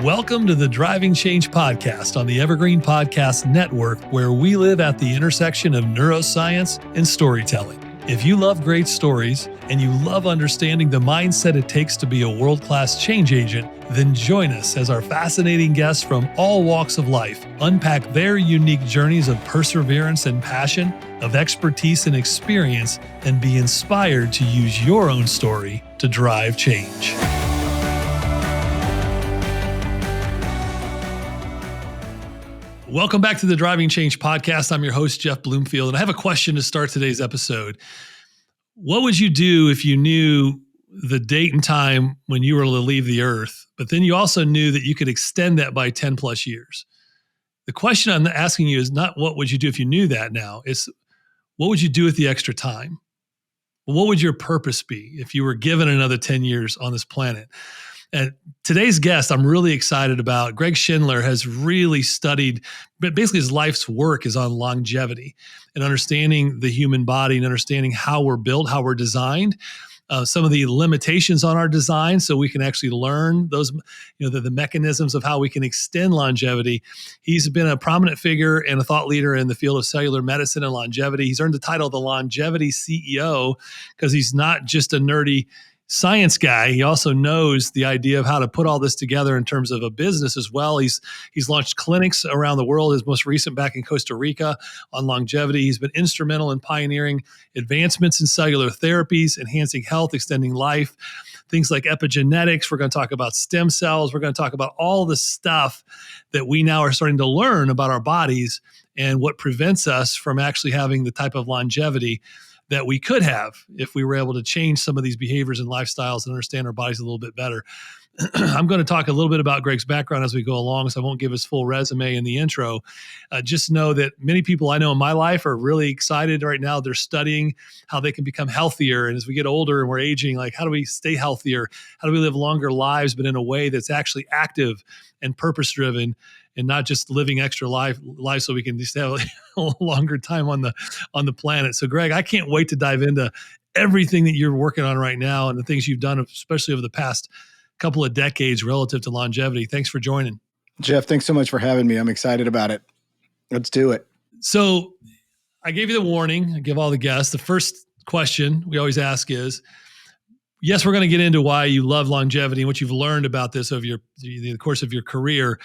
Welcome to the Driving Change podcast on the Evergreen Podcast Network, where we live at the intersection of neuroscience and storytelling. If you love great stories and you love understanding the mindset it takes to be a world-class change agent, then join us as our fascinating guests from all walks of life unpack their unique journeys of perseverance and passion, of expertise and experience, and be inspired to use your own story to drive change. Welcome back to the Driving Change podcast. I'm your host, Jeff Bloomfield, and I have a question to start today's episode. What would you do if you knew the date and time when you were to leave the earth, but then you also knew that you could extend that by 10 plus years? The question I'm asking you is not what would you do if you knew that now, it's what would you do with the extra time? What would your purpose be if you were given another 10 years on this planet? And today's guest, I'm really excited about. Greg Schindler has really studied, but basically his life's work is on longevity and understanding the human body and understanding how we're built, how we're designed, some of the limitations on our design, so we can actually learn those, the mechanisms of how we can extend longevity. He's been a prominent figure and a thought leader in the field of cellular medicine and longevity. He's earned the title of the Longevity CEO because he's not just a nerdy science guy. He also knows the idea of how to put all this together in terms of a business as well. He's launched clinics around the world, his most recent back in Costa Rica on longevity. He's been instrumental in pioneering advancements in cellular therapies, enhancing health, extending life, things like epigenetics. We're going to talk about stem cells. We're going to talk about all the stuff that we now are starting to learn about our bodies and what prevents us from actually having the type of longevity that we could have if we were able to change some of these behaviors and lifestyles and understand our bodies a little bit better. I'm going to talk a little bit about Greg's background as we go along, so I won't give his full resume in the intro. Just know that many people I know in my life are really excited right now. They're studying how they can become healthier. And as we get older and we're aging, like, how do we stay healthier? How do we live longer lives, but in a way that's actually active and purpose-driven, and not just living extra life so we can just have a longer time on the planet. So Greg, I can't wait to dive into everything that you're working on right now and the things you've done, especially over the past couple of decades relative to longevity. Thanks for joining. Jeff, thanks so much for having me. I'm excited about it. Let's do it. So I gave you the warning. I give all the guests. The first question we always ask is, yes, we're going to get into why you love longevity and what you've learned about this over the course of your career.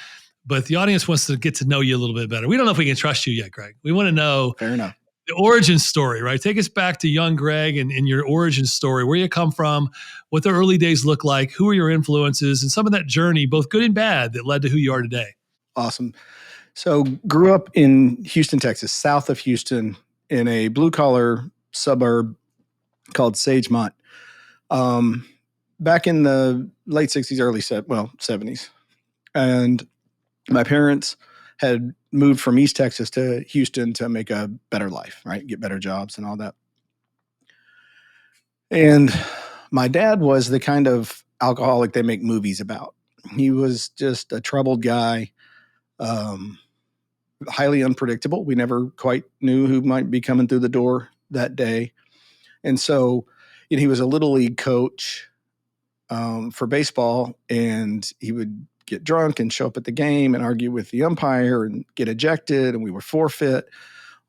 But the audience wants to get to know you a little bit better. We don't know if we can trust you yet, Greg. We want to know Fair enough. The origin story, right? Take us back to young Greg and your origin story, where you come from, what the early days look like, who are your influences, and some of that journey, both good and bad, that led to who you are today. Awesome. So grew up in Houston, Texas, south of Houston, in a blue-collar suburb called Sagemont. Back in the late 60s, early 70s. And my parents had moved from East Texas to Houston to make a better life, right? Get better jobs and all that. And my dad was the kind of alcoholic they make movies about. He was just a troubled guy, highly unpredictable. We never quite knew who might be coming through the door that day. And so, he was a little league coach for baseball, and he would get drunk and show up at the game and argue with the umpire and get ejected, and we would forfeit,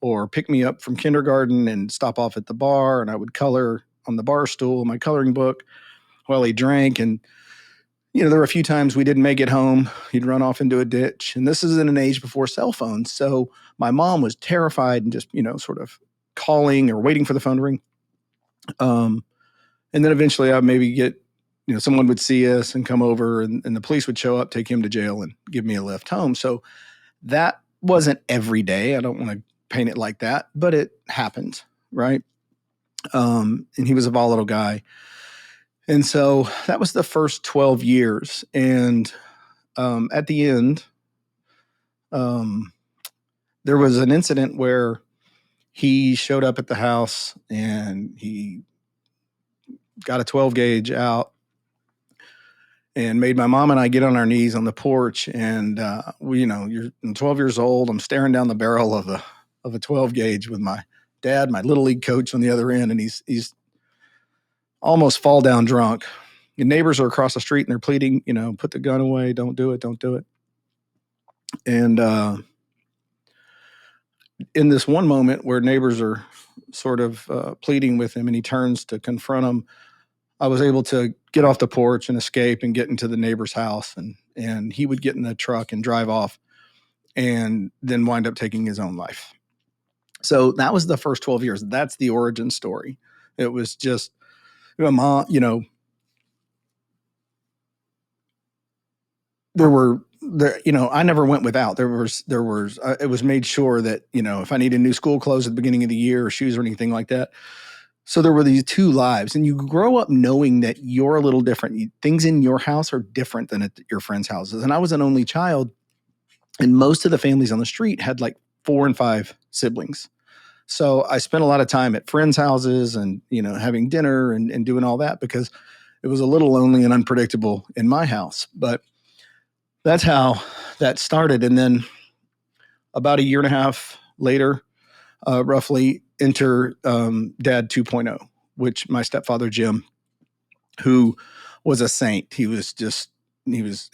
or pick me up from kindergarten and stop off at the bar, and I would color on the bar stool in my coloring book while he drank. And there were a few times we didn't make it home. He'd run off into a ditch, and this is in an age before cell phones. So my mom was terrified and just sort of calling or waiting for the phone to ring. And then eventually I'd maybe get someone would see us and come over, and the police would show up, take him to jail, and give me a lift home. So that wasn't every day. I don't want to paint it like that, but it happened, right? And he was a volatile guy. And so that was the first 12 years. And at the end, there was an incident where he showed up at the house and he got a 12 gauge out and made my mom and I get on our knees on the porch. And you're 12 years old. I'm staring down the barrel of a 12 gauge with my dad, my little league coach, on the other end, and he's almost fall down drunk. Your neighbors are across the street and they're pleading, put the gun away, don't do it, don't do it. And in this one moment where neighbors are sort of pleading with him and he turns to confront them, I was able to get off the porch and escape and get into the neighbor's house. And he would get in the truck and drive off and then wind up taking his own life. So that was the first 12 years. That's the origin story. It was just, mom, I never went without. It was made sure that, if I needed new school clothes at the beginning of the year or shoes or anything like that. So there were these two lives, and you grow up knowing that you're a little different. Things in your house are different than at your friends' houses. And I was an only child, and most of the families on the street had like 4 and 5 siblings. So I spent a lot of time at friends' houses and, having dinner and doing all that because it was a little lonely and unpredictable in my house. But that's how that started. And then about a year and a half later, roughly, enter Dad 2.0, which my stepfather, Jim, who was a saint. He was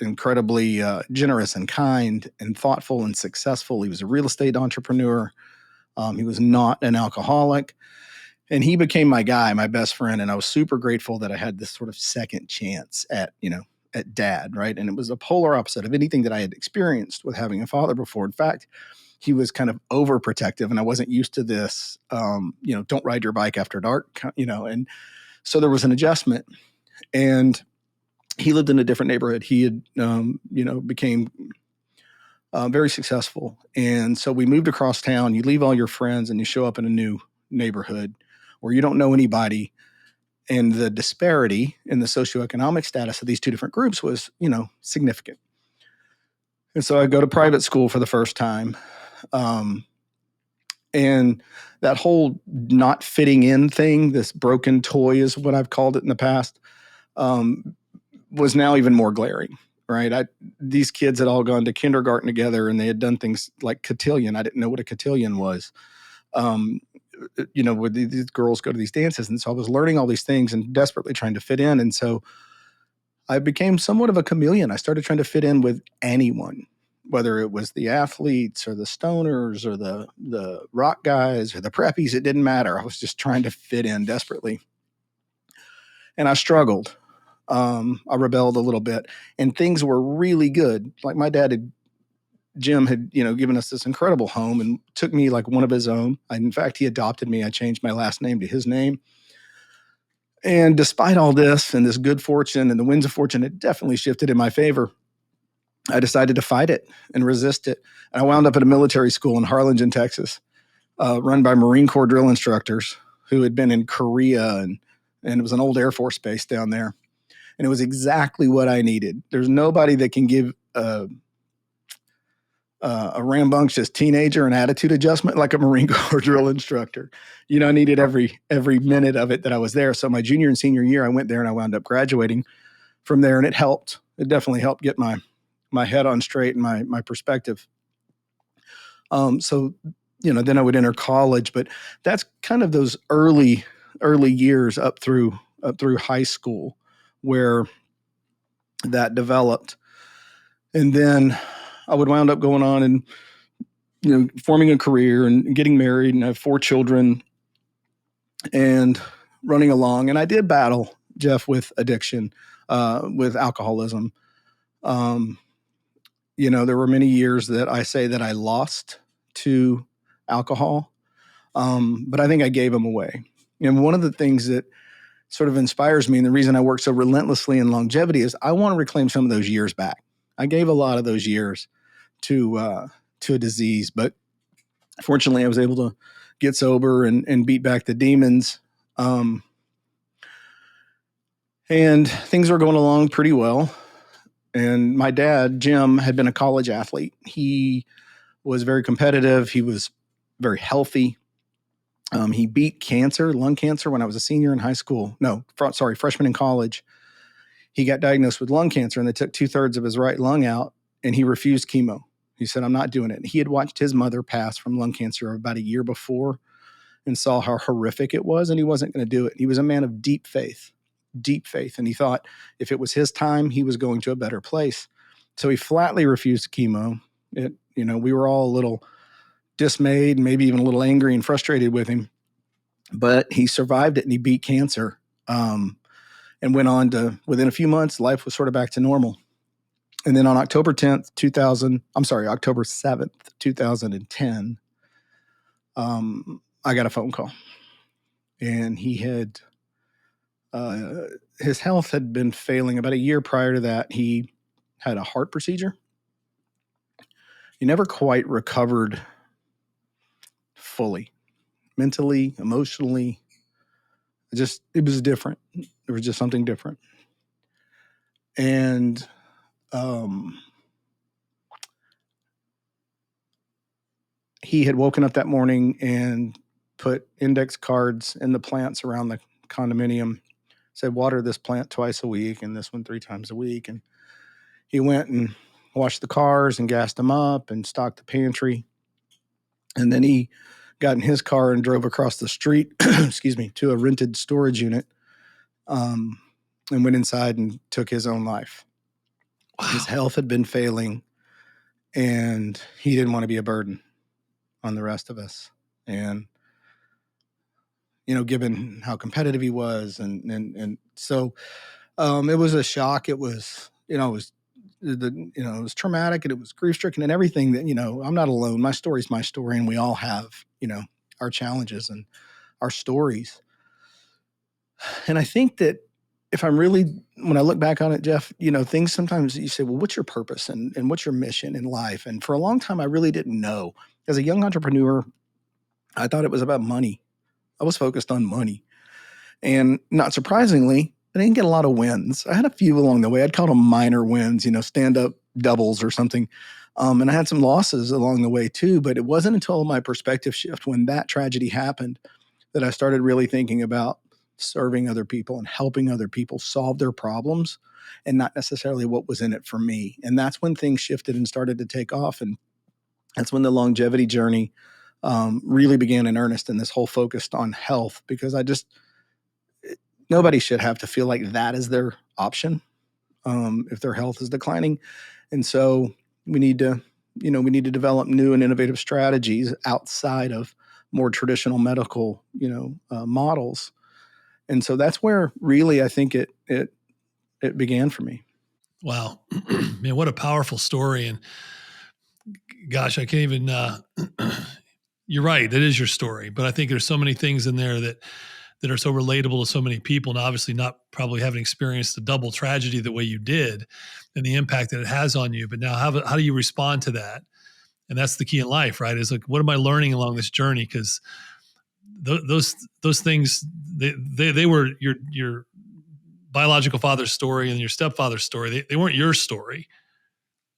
incredibly generous and kind and thoughtful and successful. He was a real estate entrepreneur. He was not an alcoholic. And he became my guy, my best friend. And I was super grateful that I had this sort of second chance at Dad, right? And it was a polar opposite of anything that I had experienced with having a father before. In fact, he was kind of overprotective, and I wasn't used to this, don't ride your bike after dark, and so there was an adjustment. And he lived in a different neighborhood. He had, became very successful. And so we moved across town. You leave all your friends and you show up in a new neighborhood where you don't know anybody. And the disparity in the socioeconomic status of these two different groups was, significant. And so I go to private school for the first time. And that whole not fitting in thing, this broken toy is what I've called it in the past, was now even more glaring, right? These kids had all gone to kindergarten together and they had done things like cotillion. I didn't know what a cotillion was. Where these girls go to these dances. And so I was learning all these things and desperately trying to fit in. And so I became somewhat of a chameleon. I started trying to fit in with anyone, whether it was the athletes or the stoners or the rock guys or the preppies. It didn't matter. I was just trying to fit in desperately. And I struggled. I rebelled a little bit, and things were really good. Like my dad Jim had, given us this incredible home and took me like one of his own. In fact, he adopted me. I changed my last name to his name. And despite all this and this good fortune and the winds of fortune, it definitely shifted in my favor. I decided to fight it and resist it. And I wound up at a military school in Harlingen, Texas, run by Marine Corps drill instructors who had been in Korea, and it was an old Air Force base down there. And it was exactly what I needed. There's nobody that can give a rambunctious teenager an attitude adjustment like a Marine Corps drill instructor. I needed every minute of it that I was there. So my junior and senior year, I went there and I wound up graduating from there, and it helped. It definitely helped get my head on straight and my perspective. So then I would enter college, but that's kind of those early years up through high school where that developed. And then I would wound up going on and, forming a career and getting married, and I have 4 children and running along. And I did battle, Jeff, with addiction, with alcoholism. There were many years that I say that I lost to alcohol, but I think I gave them away. And one of the things that sort of inspires me, and the reason I work so relentlessly in longevity, is I want to reclaim some of those years back. I gave a lot of those years to a disease, but fortunately I was able to get sober and beat back the demons. And things were going along pretty well. And my dad, Jim, had been a college athlete. He was very competitive. He was very healthy. He beat lung cancer, when I was a senior in high school. Freshman in college. He got diagnosed with lung cancer, and they took 2/3 of his right lung out, and he refused chemo. He said, I'm not doing it. He had watched his mother pass from lung cancer about a year before and saw how horrific it was, and he wasn't going to do it. He was a man of deep faith. deep faith. And he thought if it was his time, he was going to a better place. So he flatly refused chemo. We were all a little dismayed, maybe even a little angry and frustrated with him, but he survived it and he beat cancer. And went on to, within a few months, life was sort of back to normal. And then on October 7th, 2010, I got a phone call. And he had, his health had been failing. About a year prior to that, he had a heart procedure. He never quite recovered fully, mentally, emotionally. It was different. There was just something different. And he had woken up that morning and put index cards in the plants around the condominium, said, water this plant twice a week and this one 3 times a week. And he went and washed the cars and gassed them up and stocked the pantry. And then he got in his car and drove across the street, to a rented storage unit, and went inside and took his own life. Wow. His health had been failing, and he didn't want to be a burden on the rest of us. And, given how competitive he was. And so, it was a shock. It was, it was traumatic, and it was grief stricken and everything that, I'm not alone. My story is my story, and we all have, our challenges and our stories. And I think that when I look back on it, Jeff, things sometimes you say, well, what's your purpose and what's your mission in life? And for a long time, I really didn't know. As a young entrepreneur, I thought it was about money. I was focused on money. And not surprisingly, I didn't get a lot of wins. I had a few along the way. I'd call them minor wins, stand-up doubles or something. And I had some losses along the way too, but it wasn't until my perspective shift when that tragedy happened that I started really thinking about serving other people and helping other people solve their problems, and not necessarily what was in it for me. And that's when things shifted and started to take off. And that's when the longevity journey really began in earnest, and this whole focus on health, because nobody should have to feel like that is their option if their health is declining. And so we need to develop new and innovative strategies outside of more traditional medical, models. And so that's where really I think it began for me. Wow, man, what a powerful story! And gosh, I can't even. You're right, that is your story, but I think there's so many things in there that are so relatable to so many people, and obviously not probably having experienced the double tragedy the way you did, and the impact that it has on you. But now, how do you respond to that? And that's the key in life, right? Is like, what am I learning along this journey? Because those things, they were your biological father's story and your stepfather's story. They weren't your story.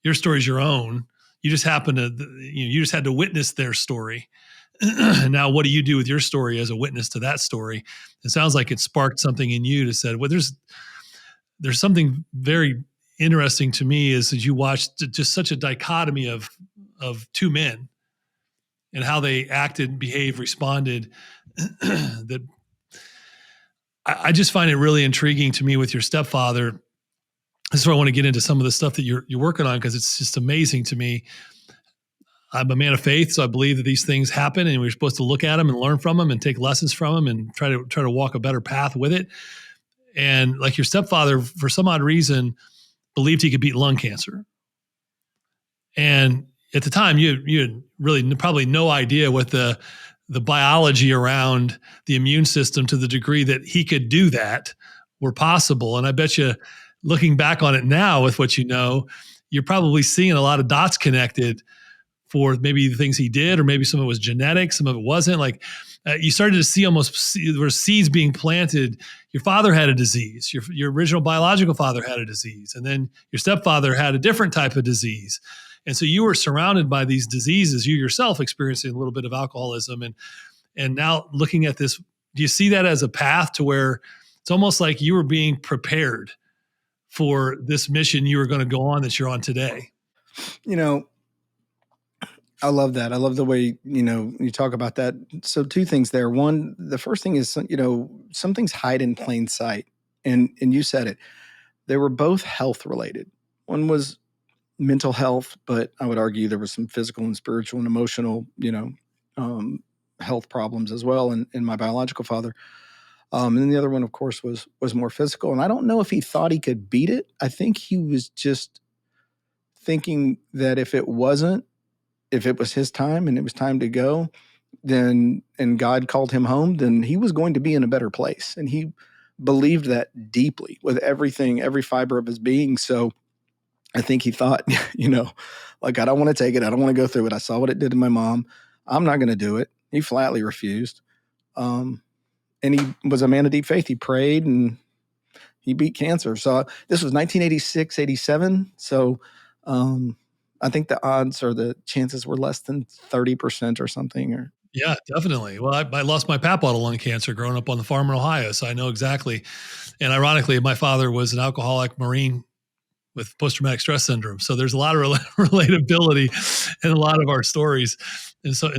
Your story is your own. You just happened to, you just had to witness their story. And now what do you do with your story as a witness to that story? It sounds like it sparked something in you to say, well, there's something very interesting to me is that you watched just such a dichotomy of two men and how they acted, behaved, responded. That I just find it really intriguing to me with your stepfather. This is where I want to get into some of the stuff that you're working on, because it's just amazing to me. I'm a man of faith, so I believe that these things happen, and we're supposed to look at them and learn from them and take lessons from them and try to walk a better path with it. And like your stepfather, for some odd reason, believed he could beat lung cancer. And at the time, you had really probably no idea what the biology around the immune system to the degree that he could do that were possible. And I bet you, looking back on it now with what you know, you're probably seeing a lot of dots connected for maybe the things he did, or maybe some of it was genetic, some of it wasn't. Like you started to see there were seeds being planted. Your father had a disease. Your original biological father had a disease. And then your stepfather had a different type of disease. And so you were surrounded by these diseases, you yourself experiencing a little bit of alcoholism. And now looking at this, do you see that as a path to where it's almost like you were being prepared for this mission you were going to go on that you're on today? I love that. I love the way, you talk about that. So two things there. One, the first thing is, some things hide in plain sight. And you said it. They were both health related. One was mental health, but I would argue there was some physical and spiritual and emotional, health problems as well in my biological father. And then the other one, of course, was more physical. And I don't know if he thought he could beat it. I think he was just thinking that if it was his time and it was time to go, then and God called him home, then he was going to be in a better place. And he believed that deeply with everything, every fiber of his being. So I think he thought, like, I don't want to take it. I don't want to go through it. I saw what it did to my mom. I'm not going to do it. He flatly refused. And he was a man of deep faith. He prayed and he beat cancer. So this was 1986, 87. So I think the odds or the chances were less than 30% or something. Or Yeah, definitely. Well, I lost my papa to lung cancer growing up on the farm in Ohio, so I know exactly. And ironically, my father was an alcoholic Marine with post-traumatic stress syndrome. So there's a lot of relatability in a lot of our stories in so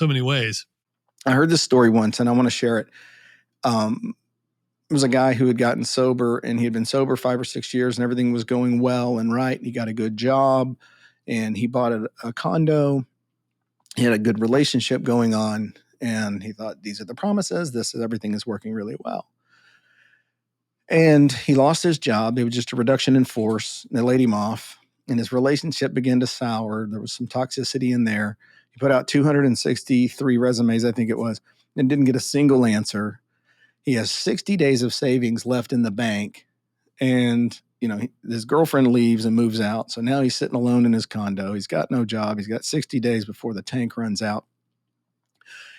many ways. I heard this story once and I want to share it. It was a guy who had gotten sober and he had been sober 5 or 6 years and everything was going well and right. He got a good job and he bought a condo. He had a good relationship going on and he thought, these are the promises. Everything is working really well. And he lost his job. It was just a reduction in force. They laid him off and his relationship began to sour. There was some toxicity in there. He put out 263 resumes, I think it was, and didn't get a single answer. He has 60 days of savings left in the bank. And, his girlfriend leaves and moves out. So now he's sitting alone in his condo. He's got no job. He's got 60 days before the tank runs out.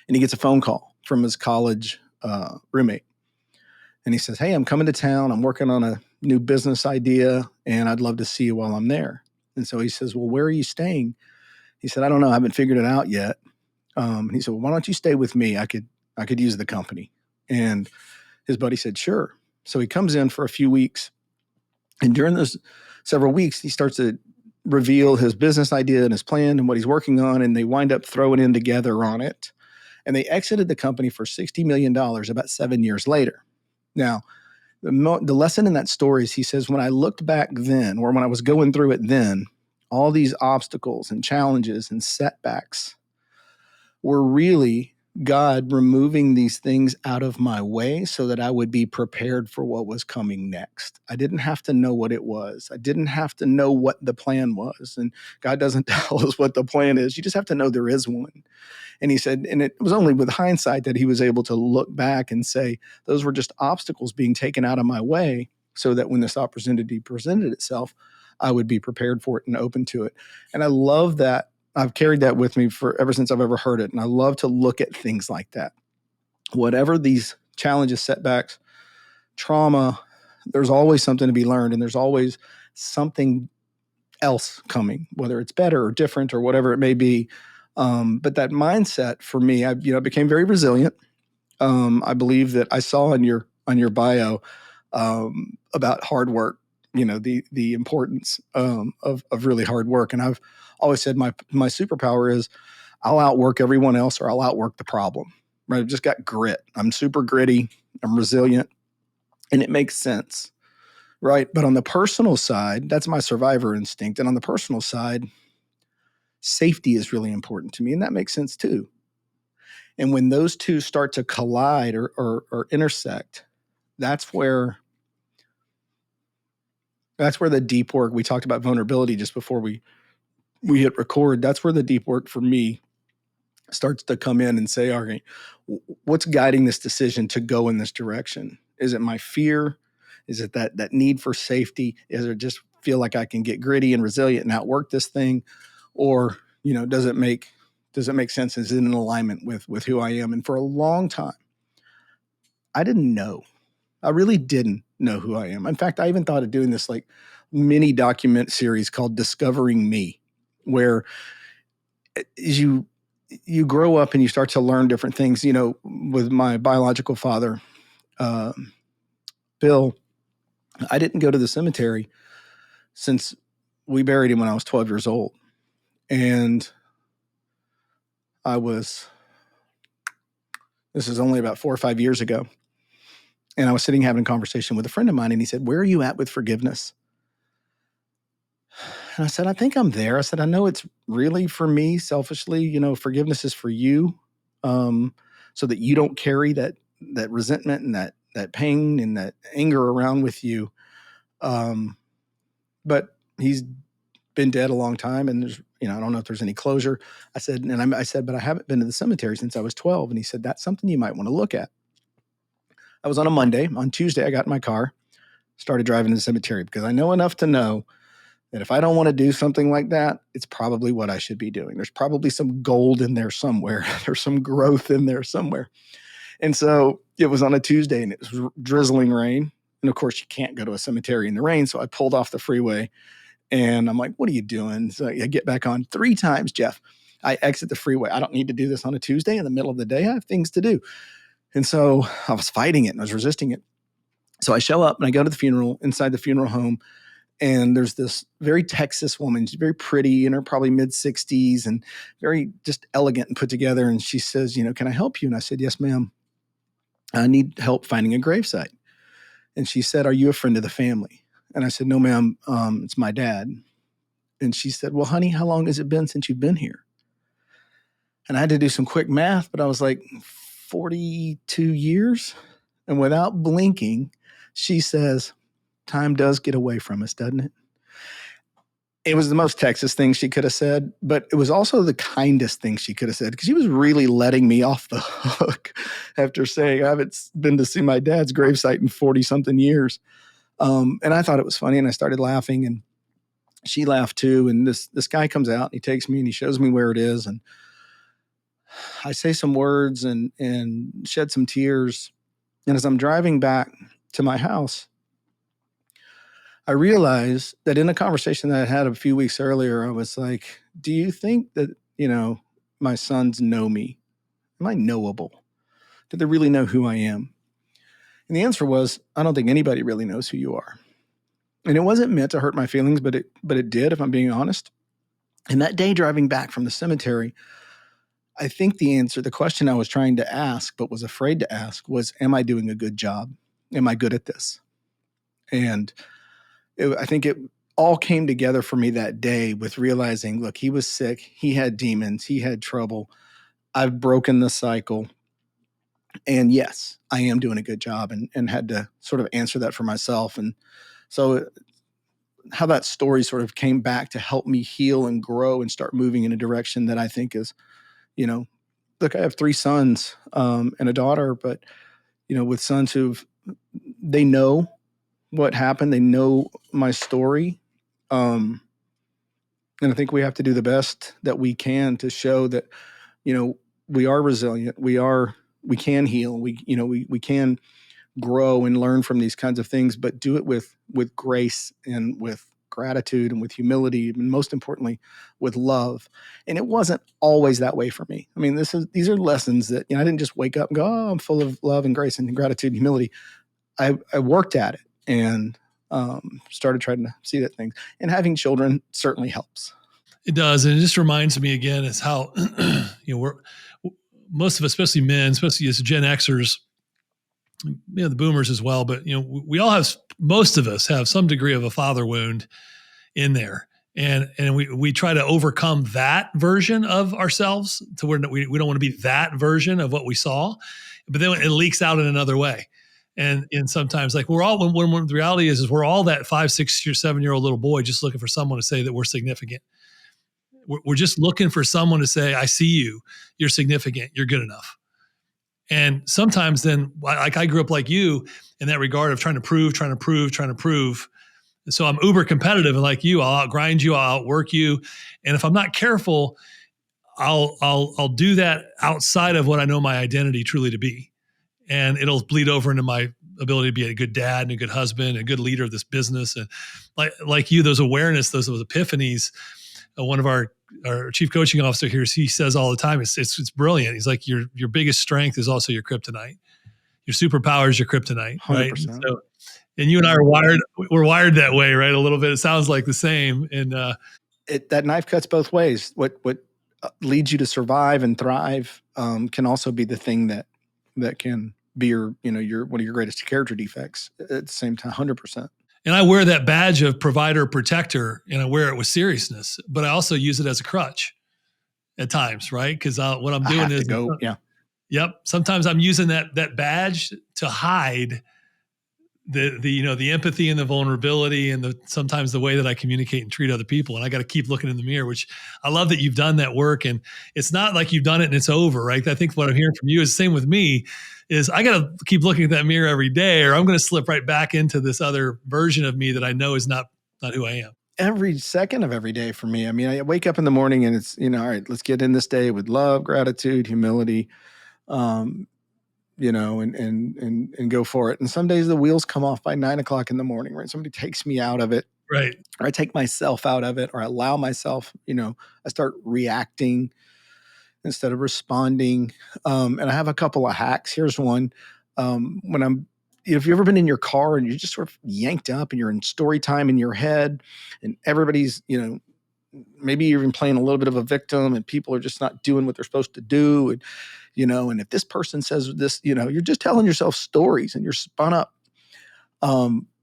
And he gets a phone call from his college roommate. And he says, hey, I'm coming to town. I'm working on a new business idea and I'd love to see you while I'm there. And so he says, well, where are you staying? He said, I don't know. I haven't figured it out yet. And he said, well, why don't you stay with me? I could use the company. And his buddy said, sure. So he comes in for a few weeks. And during those several weeks, he starts to reveal his business idea and his plan and what he's working on. And they wind up throwing in together on it. And they exited the company for $60 million about 7 years later. Now, the lesson in that story is he says, when I looked back then, or when I was going through it then, all these obstacles and challenges and setbacks were really God removing these things out of my way so that I would be prepared for what was coming next. I didn't have to know what it was. I didn't have to know what the plan was. And God doesn't tell us what the plan is. You just have to know there is one. And he said, and it was only with hindsight that he was able to look back and say, those were just obstacles being taken out of my way so that when this opportunity presented itself, I would be prepared for it and open to it. And I love that. I've carried that with me for ever since I've ever heard it. And I love to look at things like that. Whatever these challenges, setbacks, trauma, there's always something to be learned. And there's always something else coming, whether it's better or different or whatever it may be. But that mindset for me, I became very resilient. I believe that I saw on your bio about hard work, the importance of really hard work. And I've always said my superpower is I'll outwork everyone else or I'll outwork the problem. Right? I've just got grit. I'm super gritty. I'm resilient, and it makes sense. Right? But on the personal side, that's my survivor instinct. And on the personal side, safety is really important to me, and that makes sense too. And when those two start to collide or intersect, that's where the deep work, we talked about vulnerability just before we hit record. That's where the deep work for me starts to come in and say, all right, what's guiding this decision to go in this direction? Is it my fear? Is it that need for safety? Is it just feel like I can get gritty and resilient and outwork this thing? Or, does it make sense? Is it in alignment with who I am? And for a long time, I didn't know. I really didn't know who I am. In fact, I even thought of doing this like mini document series called Discovering Me, where as you grow up and you start to learn different things, with my biological father, Bill, I didn't go to the cemetery since we buried him when I was 12 years old. And this is only about 4 or 5 years ago. And I was sitting having a conversation with a friend of mine, and he said, "Where are you at with forgiveness?" And I said, "I think I'm there." I said, "I know it's really for me selfishly, forgiveness is for you, um, so that you don't carry that resentment and that pain and that anger around with you." Um, but he's been dead a long time, and I don't know if there's any closure. I said, but I haven't been to the cemetery since I was 12. And he said, "That's something you might want to look at." I was on a Monday. On Tuesday, I got in my car, started driving to the cemetery, because I know enough to know that if I don't want to do something like that, it's probably what I should be doing. There's probably some gold in there somewhere. There's some growth in there somewhere. And so it was on a Tuesday, and it was drizzling rain. And of course, you can't go to a cemetery in the rain. So I pulled off the freeway, and I'm like, "What are you doing?" So I get back on 3 times, Jeff. I exit the freeway. I don't need to do this on a Tuesday in the middle of the day. I have things to do. And so I was fighting it, and I was resisting it. So I show up, and I go to the funeral, inside the funeral home. And there's this very Texas woman. She's very pretty, in her probably mid 60s, and very just elegant and put together. And she says, "Can I help you?" And I said, "Yes, ma'am. I need help finding a gravesite." And she said, "Are you a friend of the family?" And I said, "No, ma'am. It's my dad." And she said, "Well, honey, how long has it been since you've been here?" And I had to do some quick math, but I was like, 42 years. And without blinking, she says, "Time does get away from us, doesn't it?" It was the most Texas thing she could have said, but it was also the kindest thing she could have said, because she was really letting me off the hook after saying, "I haven't been to see my dad's gravesite in 40 something years." And I thought it was funny, and I started laughing, and she laughed too. And this guy comes out, and he takes me, and he shows me where it is. And I say some words and shed some tears. And as I'm driving back to my house, I realized that in a conversation that I had a few weeks earlier, I was like, "Do you think that, my sons know me? Am I knowable? Do they really know who I am?" And the answer was, "I don't think anybody really knows who you are." And it wasn't meant to hurt my feelings, but it did, if I'm being honest. And that day driving back from the cemetery, I think the question I was trying to ask, but was afraid to ask, was, am I doing a good job? Am I good at this? And I think it all came together for me that day with realizing, look, he was sick. He had demons. He had trouble. I've broken the cycle. And yes, I am doing a good job, and had to sort of answer that for myself. And so how that story sort of came back to help me heal and grow and start moving in a direction that I think is, look, I have 3 sons, and a daughter, but, with sons they know what happened. They know my story. And I think we have to do the best that we can to show that, we are resilient. We can heal. We can grow and learn from these kinds of things, but do it with grace and with gratitude and with humility, and most importantly, with love. And it wasn't always that way for me. I mean, these are lessons that, I didn't just wake up and go, "Oh, I'm full of love and grace and gratitude and humility." I worked at it, and started trying to see that things. And having children certainly helps. It does. And it just reminds me again, is how, we're, most of us, especially men, especially as Gen Xers, the boomers as well, but, we all have, most of us have some degree of a father wound in there. And we try to overcome that version of ourselves to where we don't want to be that version of what we saw, but then it leaks out in another way. And sometimes, like, we're all, when the reality is we're all that 5, 6, or 7-year-old little boy just looking for someone to say that we're significant. We're just looking for someone to say, "I see you, you're significant, you're good enough." And sometimes then, like, I grew up like you in that regard of trying to prove. And so I'm uber competitive, and like you, I'll outgrind you, I'll outwork you. And if I'm not careful, I'll do that outside of what I know my identity truly to be. And it'll bleed over into my ability to be a good dad and a good husband and a good leader of this business. And like you, those awareness, those epiphanies. One of our chief coaching officer here, he says all the time, it's brilliant. He's like, your biggest strength is also your kryptonite. Your superpower is your kryptonite, right? 100%. And you and I we're wired that way, right? A little bit. It sounds like the same. And That knife cuts both ways. What leads you to survive and thrive can also be the thing that can be your one of your greatest character defects at the same time, 100%. And I wear that badge of provider protector, and I wear it with seriousness, but I also use it as a crutch at times, right? Because what I'm I doing have to is, go. Yeah. yep, sometimes I'm using that badge to hide the empathy and the vulnerability and sometimes the way that I communicate and treat other people. And I got to keep looking in the mirror, which I love that you've done that work. And it's not like you've done it and it's over, right? I think what I'm hearing from you is the same with me, is I got to keep looking at that mirror every day, or I'm going to slip right back into this other version of me that I know is not who I am. Every second of every day for me. I mean, I wake up in the morning and it's, all right, let's get in this day with love, gratitude, humility, and go for it. And some days the wheels come off by 9:00 in the morning, right? Somebody takes me out of it, right? Or I take myself out of it, or I allow myself, I start reacting instead of responding. And I have a couple of hacks. Here's one. If you've ever been in your car and you're just sort of yanked up and you're in story time in your head and everybody's, maybe you're even playing a little bit of a victim and people are just not doing what they're supposed to do. And if this person says this, you're just telling yourself stories and you're spun up.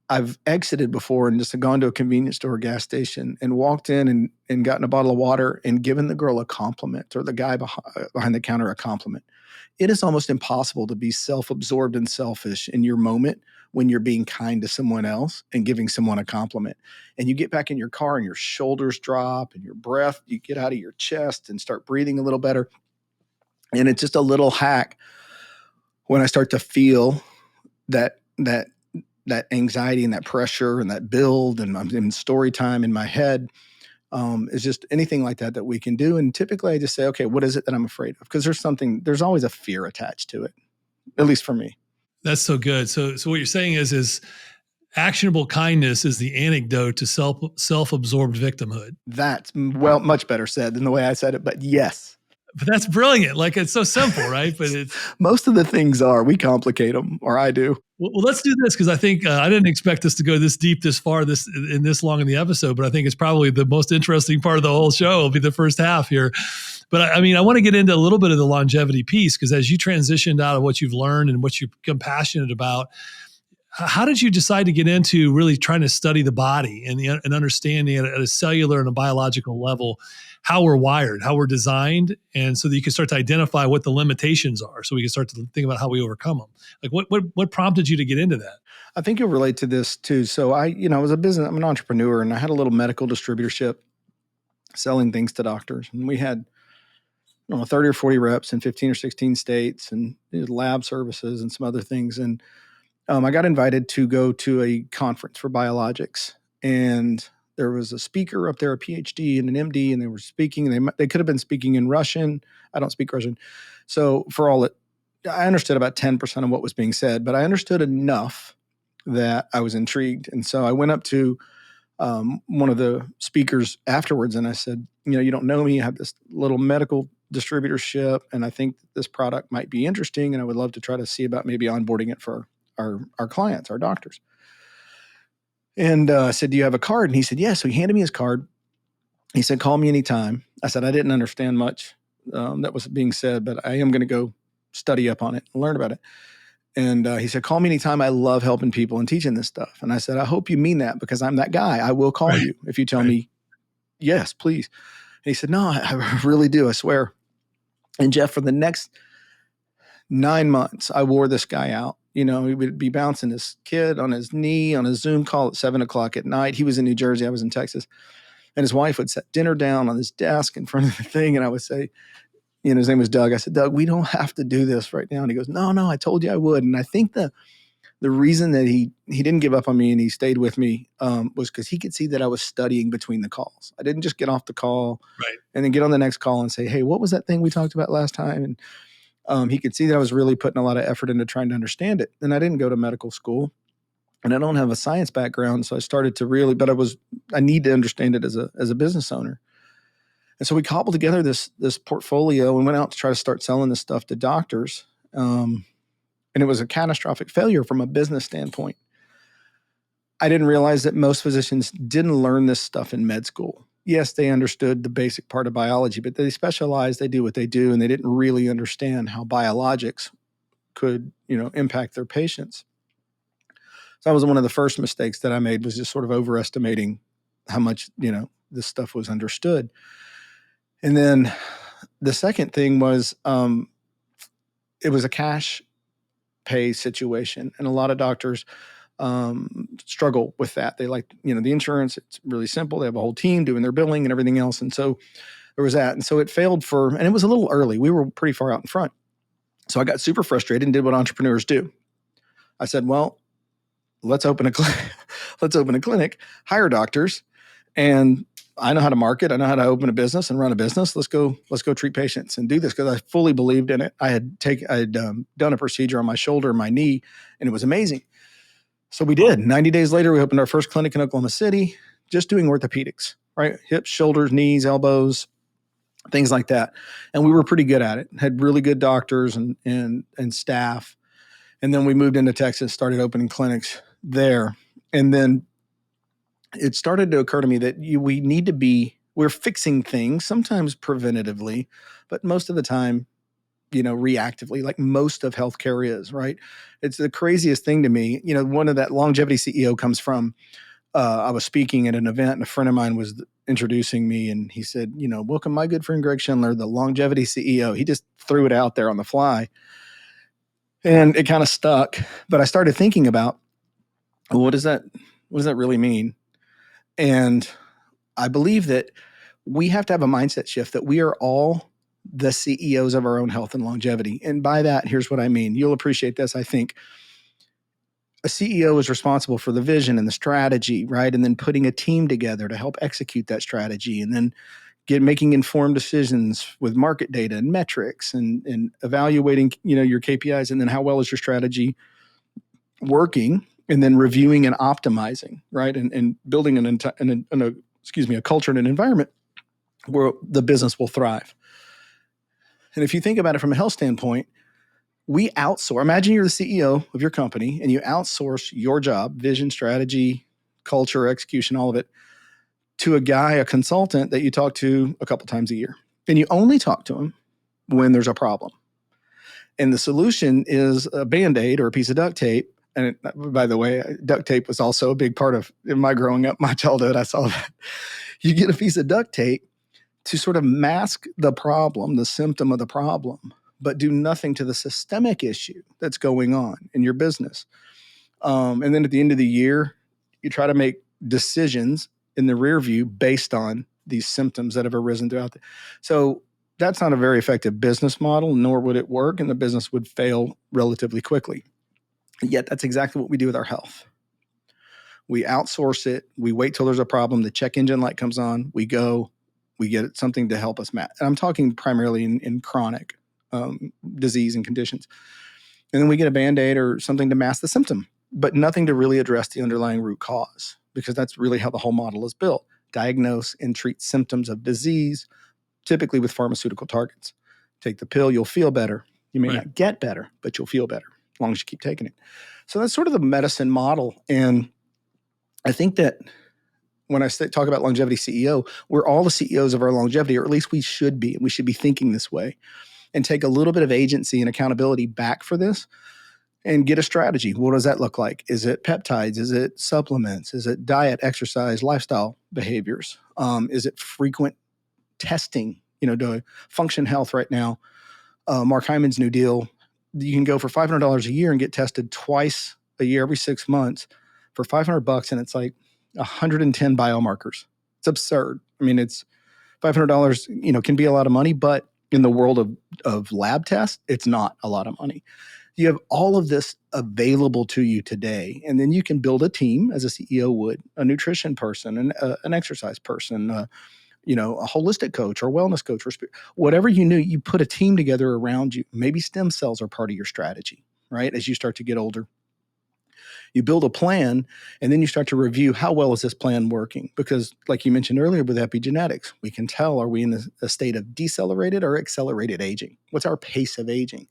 I've exited before and just gone to a convenience store or gas station and walked in and gotten a bottle of water and given the girl a compliment, or the guy behind the counter a compliment. It is almost impossible to be self-absorbed and selfish in your moment when you're being kind to someone else and giving someone a compliment. And you get back in your car and your shoulders drop and your breath, you get out of your chest and start breathing a little better. And it's just a little hack when I start to feel that anxiety and that pressure and that build, and I'm in story time in my head. Is just anything like that we can do. And typically I just say, okay, what is it that I'm afraid of? Because there's always a fear attached to it, at least for me. That's so good. So what you're saying is actionable kindness is the antidote to self-absorbed victimhood. That's much better said than the way I said it, but yes. But that's brilliant. Like, it's so simple, right? But it's most of the things we complicate them, or I do. Well, let's do this, because I think I didn't expect us to go this deep, this far, this long in the episode. But I think it's probably the most interesting part of the whole show. Will be the first half here. But I want to get into a little bit of the longevity piece, because as you transitioned out of what you've learned and what you've become passionate about, how did you decide to get into really trying to study the body and understanding at a cellular and a biological level how we're wired, how we're designed, and so that you can start to identify what the limitations are, so we can start to think about how we overcome them? Like, what prompted you to get into that? I think you'll relate to this too. So I'm an entrepreneur, and I had a little medical distributorship selling things to doctors, and we had 30 or 40 reps in 15 or 16 states, and lab services and some other things. And I got invited to go to a conference for biologics, and there was a speaker up there, a PhD and an MD, and they were speaking. They could have been speaking in Russian. I don't speak Russian. So I understood about 10% of what was being said, but I understood enough that I was intrigued. And so I went up to one of the speakers afterwards, and I said, you don't know me. I have this little medical distributorship, and I think this product might be interesting, and I would love to try to see about maybe onboarding it for our clients, our doctors. And I said, do you have a card? And he said, yes. So he handed me his card. He said, call me anytime. I said, I didn't understand much that was being said, but I am going to go study up on it and learn about it. And he said, call me anytime. I love helping people and teaching this stuff. And I said, I hope you mean that, because I'm that guy. I will call you if you tell me, yes, please. And he said, no, I really do. I swear. And Jeff, for the next 9 months, I wore this guy out. He would be bouncing this kid on his knee on a Zoom call at 7:00 at night. He was in New Jersey. I was in Texas. And his wife would set dinner down on his desk in front of the thing. And I would say, his name was Doug. I said, Doug, we don't have to do this right now. And he goes, no, I told you I would. And I think the reason that he didn't give up on me and he stayed with me was because he could see that I was studying between the calls. I didn't just get off the call and then get on the next call and say, hey, what was that thing we talked about last time? And he could see that I was really putting a lot of effort into trying to understand it. And I didn't go to medical school, and I don't have a science background. So I started to but I need to understand it as a business owner. And so we cobbled together this portfolio and went out to try to start selling this stuff to doctors. And it was a catastrophic failure from a business standpoint. I didn't realize that most physicians didn't learn this stuff in med school. Yes, they understood the basic part of biology, but they specialize, they do what they do, and they didn't really understand how biologics could, impact their patients. So that was one of the first mistakes that I made, was just sort of overestimating how much, this stuff was understood. And then the second thing was, it was a cash pay situation. And a lot of doctors struggle with that. They like, the insurance, it's really simple. They have a whole team doing their billing and everything else. And so there was that. And so it failed and it was a little early. We were pretty far out in front. So I got super frustrated and did what entrepreneurs do. I said, well, let's open a clinic, hire doctors, and I know how to market. I know how to open a business and run a business. Let's go treat patients and do this, because I fully believed in it. I had done a procedure on my shoulder and my knee, and it was amazing. So we did. 90 days later, we opened our first clinic in Oklahoma City, just doing orthopedics, right? Hips, shoulders, knees, elbows, things like that. And we were pretty good at it. Had really good doctors and staff. And then we moved into Texas, started opening clinics there. And then it started to occur to me that we're fixing things, sometimes preventatively, but most of the time, reactively, like most of healthcare is, right? It's the craziest thing to me. One of that longevity CEO comes from, I was speaking at an event, and a friend of mine was introducing me, and he said, welcome my good friend, Greg Schindler, the longevity CEO. He just threw it out there on the fly, and it kind of stuck. But I started thinking about, well, what does that really mean? And I believe that we have to have a mindset shift that we are all the CEOs of our own health and longevity. And by that, here's what I mean. You'll appreciate this. I think a CEO is responsible for the vision and the strategy, right? And then putting a team together to help execute that strategy, and then making informed decisions with market data and metrics, and evaluating, your KPIs, and then how well is your strategy working, and then reviewing and optimizing, right? And building a culture and an environment where the business will thrive. And if you think about it from a health standpoint, we outsource. Imagine you're the CEO of your company and you outsource your job, vision, strategy, culture, execution, all of it, to a consultant that you talk to a couple times a year. And you only talk to him when there's a problem. And the solution is a Band-Aid or a piece of duct tape. And by the way, duct tape was also a big part of in my growing up, my childhood. I saw that. You get a piece of duct tape to sort of mask the problem, the symptom of the problem, but do nothing to the systemic issue that's going on in your business. And then at the end of the year, you try to make decisions in the rear view based on these symptoms that have arisen throughout. So that's not a very effective business model, nor would it work, and the business would fail relatively quickly. Yet that's exactly what we do with our health. We outsource it. We wait till there's a problem. The check engine light comes on. We go. We get something to help us match. And I'm talking primarily in chronic disease and conditions. And then we get a Band-Aid or something to mask the symptom, but nothing to really address the underlying root cause, because that's really how the whole model is built. Diagnose and treat symptoms of disease, typically with pharmaceutical targets. Take the pill, you'll feel better. You may not get better, but you'll feel better as long as you keep taking it. So that's sort of the medicine model. And I think that when I talk about longevity CEO, we're all the CEOs of our longevity, or at least we should be. And we should be thinking this way, and take a little bit of agency and accountability back for this, and get a strategy. What does that look like? Is it peptides? Is it supplements? Is it diet, exercise, lifestyle behaviors? Is it frequent testing? To Function Health right now, Mark Hyman's new deal, you can go for $500 a year and get tested twice a year, every 6 months for $500, and it's like 110 biomarkers. It's absurd. I mean, it's $500, can be a lot of money, but in the world of lab tests, it's not a lot of money. You have all of this available to you today, and then you can build a team as a CEO would, a nutrition person, an exercise person, a holistic coach or wellness coach, or whatever you put a team together around you. Maybe stem cells are part of your strategy, right? As you start to get older. You build a plan, and then you start to review how well is this plan working? Because like you mentioned earlier with epigenetics, we can tell, are we in a state of decelerated or accelerated aging? What's our pace of aging?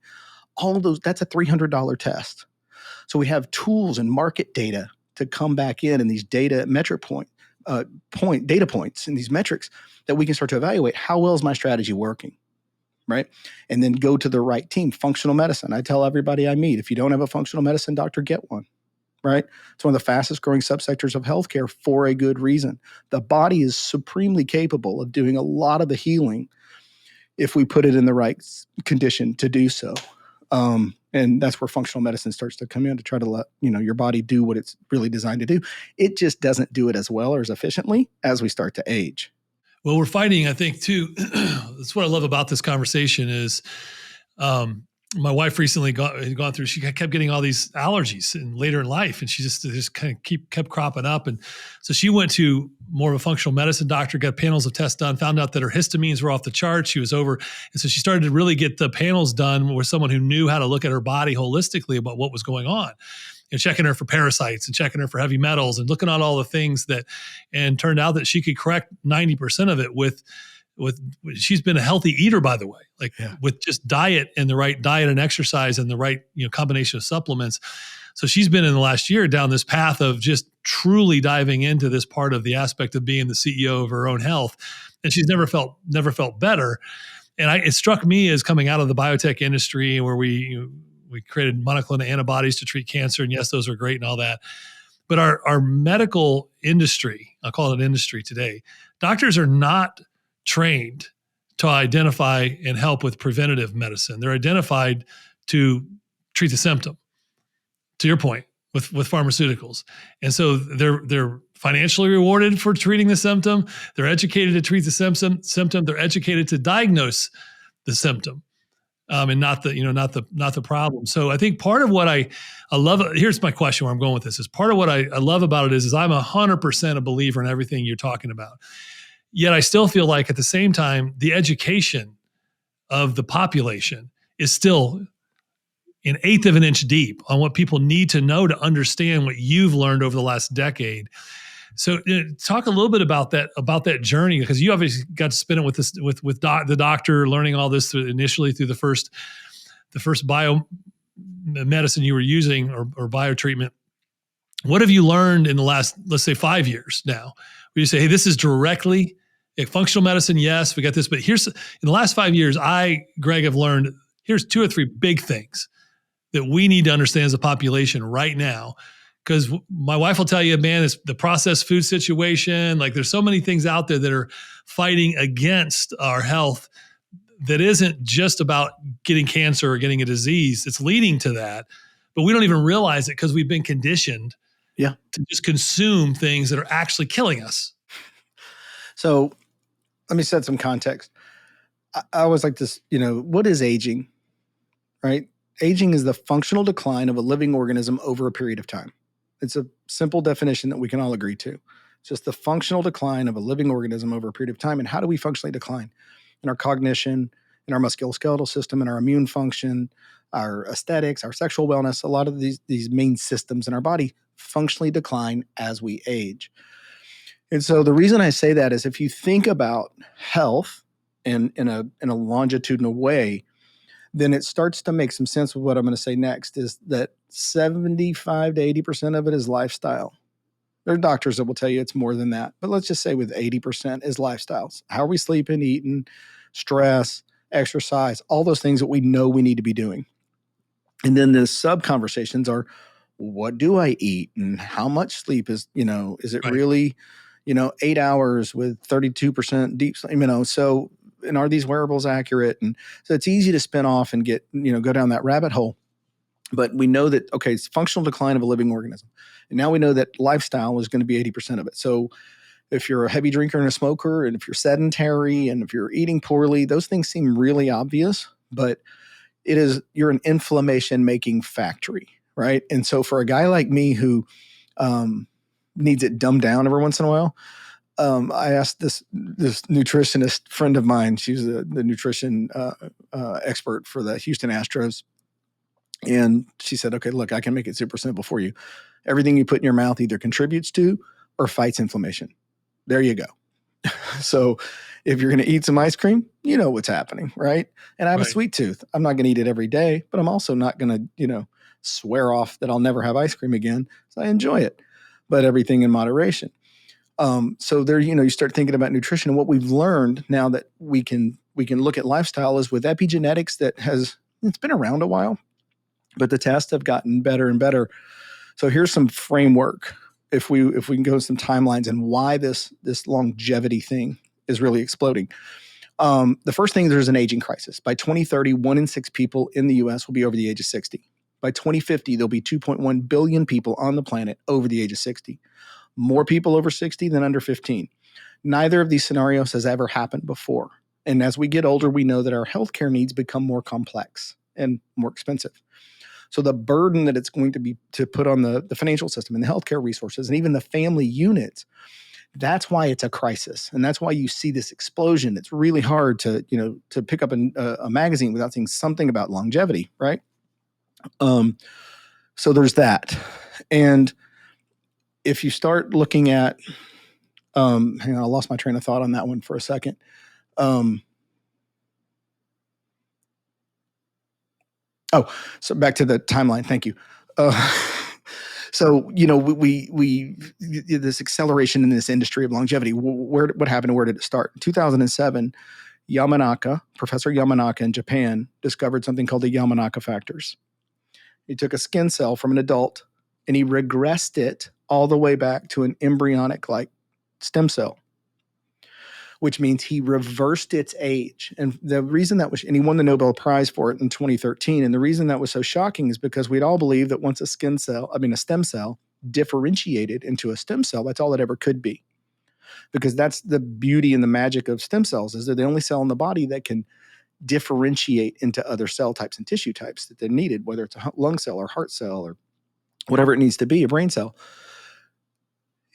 All of those, that's a $300 test. So we have tools and market data to come back in these data points and these metrics that we can start to evaluate. How well is my strategy working? right? And then go to the right team. Functional medicine. I tell everybody I meet, if you don't have a functional medicine doctor, get one, right? It's one of the fastest growing subsectors of healthcare for a good reason. The body is supremely capable of doing a lot of the healing if we put it in the right condition to do so. And that's where functional medicine starts to come in, to try to let your body do what it's really designed to do. It just doesn't do it as well or as efficiently as we start to age. Well, we're finding, I think, too, that's what I love about this conversation is my wife recently had gone through, she kept getting all these allergies later in life, and she just kind of kept cropping up. And so she went to more of a functional medicine doctor, got panels of tests done, found out that her histamines were off the charts. She was over. And so she started to really get the panels done with someone who knew how to look at her body holistically about what was going on. And checking her for parasites and checking her for heavy metals and looking at all the things and turned out that she could correct 90% of it with she's been a healthy eater, by the way, with just diet and the right diet and exercise and the right, combination of supplements. So she's been in the last year down this path of just truly diving into this part of the aspect of being the CEO of her own health. And she's never felt better. And it struck me as coming out of the biotech industry where we created monoclonal antibodies to treat cancer. And yes, those are great and all that. But our medical industry, I'll call it an industry today, doctors are not trained to identify and help with preventative medicine. They're identified to treat the symptom, to your point, with pharmaceuticals. And so they're financially rewarded for treating the symptom. They're educated to treat the symptom. They're educated to diagnose the symptom. And not the problem. So I think part of what I love, here's my question where I'm going with this, is part of what I love about it is I'm 100% a believer in everything you're talking about. Yet I still feel like at the same time, the education of the population is still an eighth of an inch deep on what people need to know to understand what you've learned over the last decade. So talk a little bit about that journey, because you obviously got to spend it with the doctor, learning all this initially through the first biomedicine you were using or biotreatment. What have you learned in the last, let's say, 5 years now, where you say, hey, this is directly functional medicine? Yes, we got this, but here's, in the last 5 years, Greg, have learned, here's 2 or 3 big things that we need to understand as a population right now. Because my wife will tell you, man, it's the processed food situation. Like, there's so many things out there that are fighting against our health that isn't just about getting cancer or getting a disease. It's leading to that, but we don't even realize it because we've been conditioned to just consume things that are actually killing us. So let me set some context. I always like this, what is aging, right? Aging is the functional decline of a living organism over a period of time. It's a simple definition that we can all agree to. It's just the functional decline of a living organism over a period of time. And how do we functionally decline? In our cognition, in our musculoskeletal system, in our immune function, our aesthetics, our sexual wellness, a lot of these main systems in our body functionally decline as we age. And so the reason I say that is if you think about health in a longitudinal way, then it starts to make some sense with what I'm going to say next, is that 75 to 80% of it is lifestyle. There are doctors that will tell you it's more than that, but let's just say with 80% is lifestyles. How are we sleeping, eating, stress, exercise, all those things that we know we need to be doing. And then the sub conversations are, what do I eat and how much sleep is it Right. really, 8 hours with 32% deep sleep, so, and are these wearables accurate? And so it's easy to spin off and get, go down that rabbit hole. But we know that, okay, it's functional decline of a living organism. And now we know that lifestyle is going to be 80% of it. So if you're a heavy drinker and a smoker, and if you're sedentary, and if you're eating poorly, those things seem really obvious, but you're an inflammation making factory, right? And so for a guy like me who needs it dumbed down every once in a while, I asked this nutritionist friend of mine, she's the nutrition expert for the Houston Astros. And she said, okay, look, I can make it super simple for you. Everything you put in your mouth either contributes to or fights inflammation. There you go. So if you're going to eat some ice cream, you know what's happening, right? And I have a sweet tooth. I'm not going to eat it every day, but I'm also not going to, swear off that I'll never have ice cream again. So I enjoy it, but everything in moderation. So there, you start thinking about nutrition, and what we've learned now that we can we can look at lifestyle is with epigenetics it's been around a while, but the tests have gotten better and better. So here's some framework. If we can go some timelines and why this longevity thing is really exploding. The first thing, there's an aging crisis. By 2030, 1 in 6 people in the US will be over the age of 60. By 2050, there'll be 2.1 billion people on the planet over the age of 60. More people over 60 than under 15. Neither of these scenarios has ever happened before. And as we get older, we know that our healthcare needs become more complex and more expensive. So the burden that it's going to be to put on the financial system and the healthcare resources and even the family units, that's why it's a crisis. And that's why you see this explosion. It's really hard to pick up a magazine without seeing something about longevity, right? So there's that. And if you start looking at, hang on, I lost my train of thought on that one for a second. So back to the timeline. Thank you. So, we this acceleration in this industry of longevity, what happened and where did it start? In 2007, Professor Yamanaka in Japan discovered something called the Yamanaka factors. He took a skin cell from an adult and he regressed it all the way back to an embryonic-like stem cell, which means he reversed its age. And the reason and he won the Nobel Prize for it in 2013. And the reason that was so shocking is because we'd all believe that once a stem cell differentiated into a stem cell, that's all it ever could be. Because that's the beauty and the magic of stem cells, is they're the only cell in the body that can differentiate into other cell types and tissue types that they're needed, whether it's a lung cell or heart cell or whatever it needs to be, a brain cell.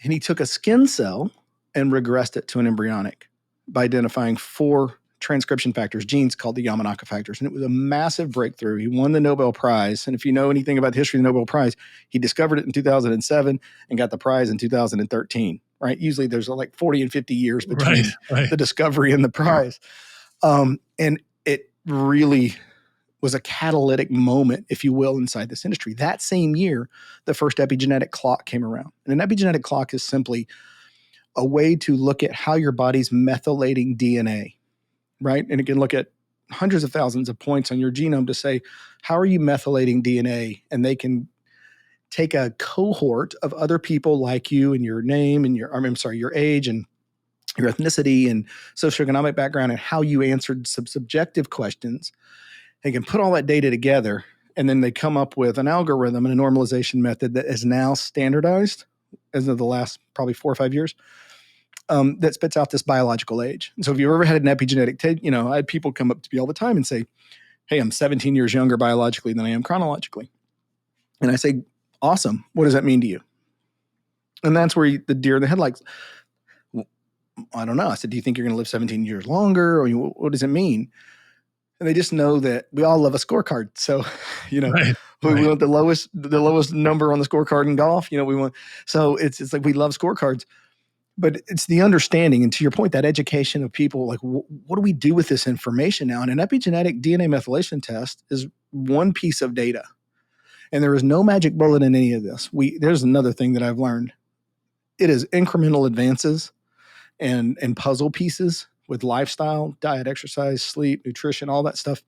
And he took a skin cell and regressed it to an embryonic by identifying 4 transcription factors, genes called the Yamanaka factors. And it was a massive breakthrough. He won the Nobel Prize. And if you know anything about the history of the Nobel Prize, he discovered it in 2007 and got the prize in 2013, right? Usually there's like 40 and 50 years between the discovery and the prize. And it really was a catalytic moment, if you will, inside this industry. That same year, the first epigenetic clock came around. And an epigenetic clock is simply a way to look at how your body's methylating DNA, right? And it can look at hundreds of thousands of points on your genome to say, how are you methylating DNA? And they can take a cohort of other people like you and your name and your age and your ethnicity and socioeconomic background and how you answered some subjective questions. They can put all that data together, and then they come up with an algorithm and a normalization method that is now standardized as of the last probably 4 or 5 years, that spits out this biological age. And so if you've ever had an epigenetic, I had people come up to me all the time and say, hey, I'm 17 years younger biologically than I am chronologically. And I say, awesome. What does that mean to you? And that's where the deer in the headlights, I don't know. I said, do you think you're going to live 17 years longer? Or what does it mean? And they just know that we all love a scorecard. So, we want the lowest number on the scorecard in golf. So it's like we love scorecards, but it's the understanding. And to your point, that education of people, like, what do we do with this information now? And an epigenetic DNA methylation test is one piece of data. And there is no magic bullet in any of this. There's another thing that I've learned. It is incremental advances and puzzle pieces with lifestyle, diet, exercise, sleep, nutrition, all that stuff.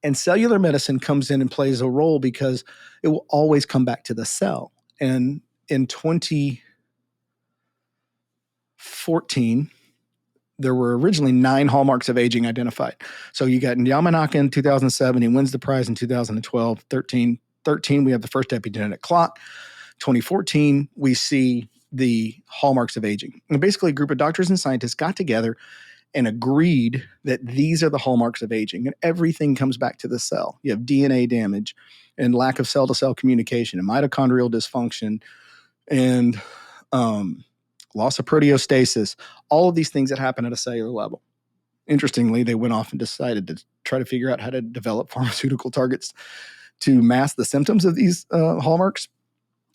And cellular medicine comes in and plays a role because it will always come back to the cell. And in 2014, there were originally 9 hallmarks of aging identified. So you got Yamanaka in 2007. He wins the prize in 2012. 13, we have the first epigenetic clock. 2014, we see the hallmarks of aging. And basically, a group of doctors and scientists got together and agreed that these are the hallmarks of aging. And everything comes back to the cell. You have DNA damage and lack of cell-to-cell communication and mitochondrial dysfunction and loss of proteostasis, all of these things that happen at a cellular level. Interestingly, they went off and decided to try to figure out how to develop pharmaceutical targets to mask the symptoms of these hallmarks.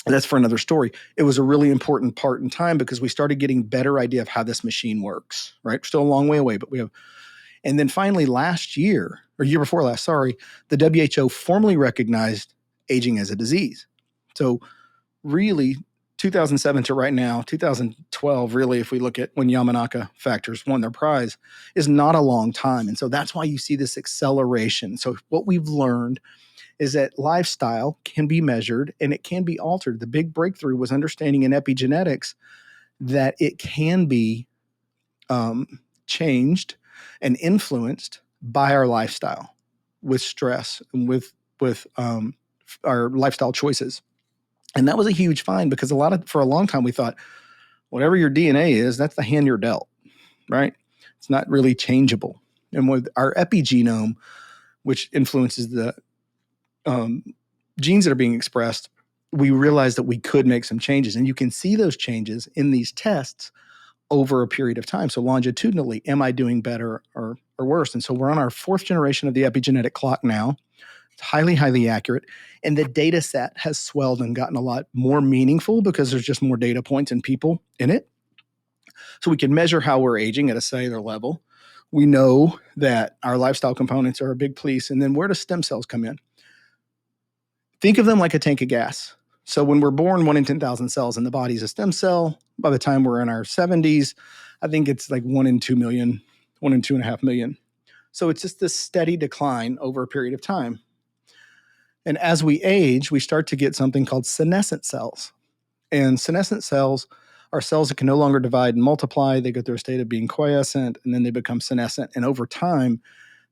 That's for another story. It was a really important part in time because we started getting better idea of how this machine works, right? Still a long way away, but we have. And then finally year before last, the WHO formally recognized aging as a disease. So really 2007 to right now, 2012, really, if we look at when Yamanaka factors won their prize, is not a long time. And so that's why you see this acceleration. So what we've learned is that lifestyle can be measured and it can be altered. The big breakthrough was understanding in epigenetics that it can be changed and influenced by our lifestyle with stress and with our lifestyle choices. And that was a huge find because for a long time we thought, whatever your DNA is, that's the hand you're dealt, right? It's not really changeable. And with our epigenome, which influences the genes that are being expressed, we realized that we could make some changes. And you can see those changes in these tests over a period of time. So longitudinally, am I doing better or worse? And so we're on our 4th generation of the epigenetic clock now. It's highly, highly accurate. And the data set has swelled and gotten a lot more meaningful because there's just more data points and people in it. So we can measure how we're aging at a cellular level. We know that our lifestyle components are a big piece. And then where do stem cells come in? Think of them like a tank of gas. So when we're born, 1 in 10,000 cells in the body is a stem cell. By the time we're in our 70s, I think it's like 1 in 2 million, 1 in 2.5 million. So it's just this steady decline over a period of time. And as we age, we start to get something called senescent cells. And senescent cells are cells that can no longer divide and multiply. They go through a state of being quiescent, and then they become senescent. And over time,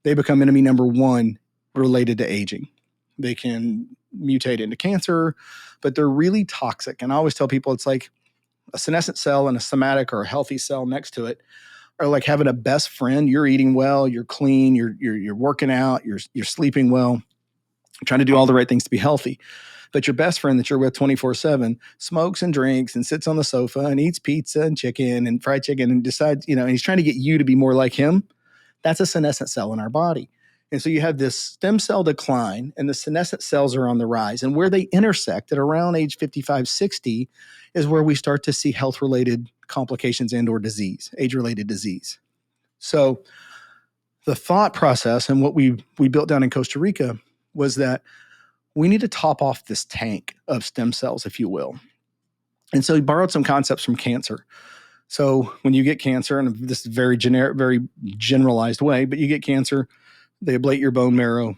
they become enemy number 1 related to aging. They can mutate into cancer, but they're really toxic. And I always tell people it's like a senescent cell and a somatic or a healthy cell next to it are like having a best friend. You're eating well, you're clean, you're working out, you're sleeping well, trying to do all the right things to be healthy. But your best friend that you're with 24/7 smokes and drinks and sits on the sofa and eats pizza and chicken and fried chicken and decides, and he's trying to get you to be more like him. That's a senescent cell in our body. And so you have this stem cell decline and the senescent cells are on the rise. And where they intersect at around age 55, 60 is where we start to see health-related complications and or disease, age-related disease. So the thought process and what we built down in Costa Rica was that we need to top off this tank of stem cells, if you will. And so we borrowed some concepts from cancer. So when you get cancer, and this is very generic, very generalized way, but you get cancer, they ablate your bone marrow,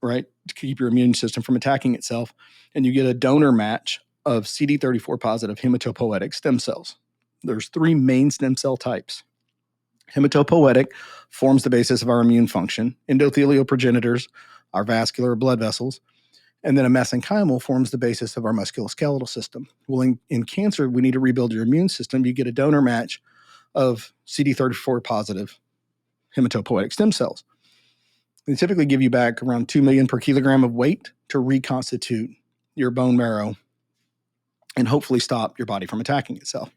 right, to keep your immune system from attacking itself. And you get a donor match of CD34 positive hematopoietic stem cells. There's 3 main stem cell types. Hematopoietic forms the basis of our immune function. Endothelial progenitors, our vascular blood vessels. And then a mesenchymal forms the basis of our musculoskeletal system. Well, in cancer, we need to rebuild your immune system. You get a donor match of CD34 positive hematopoietic stem cells. They typically give you back around 2 million per kilogram of weight to reconstitute your bone marrow and hopefully stop your body from attacking itself.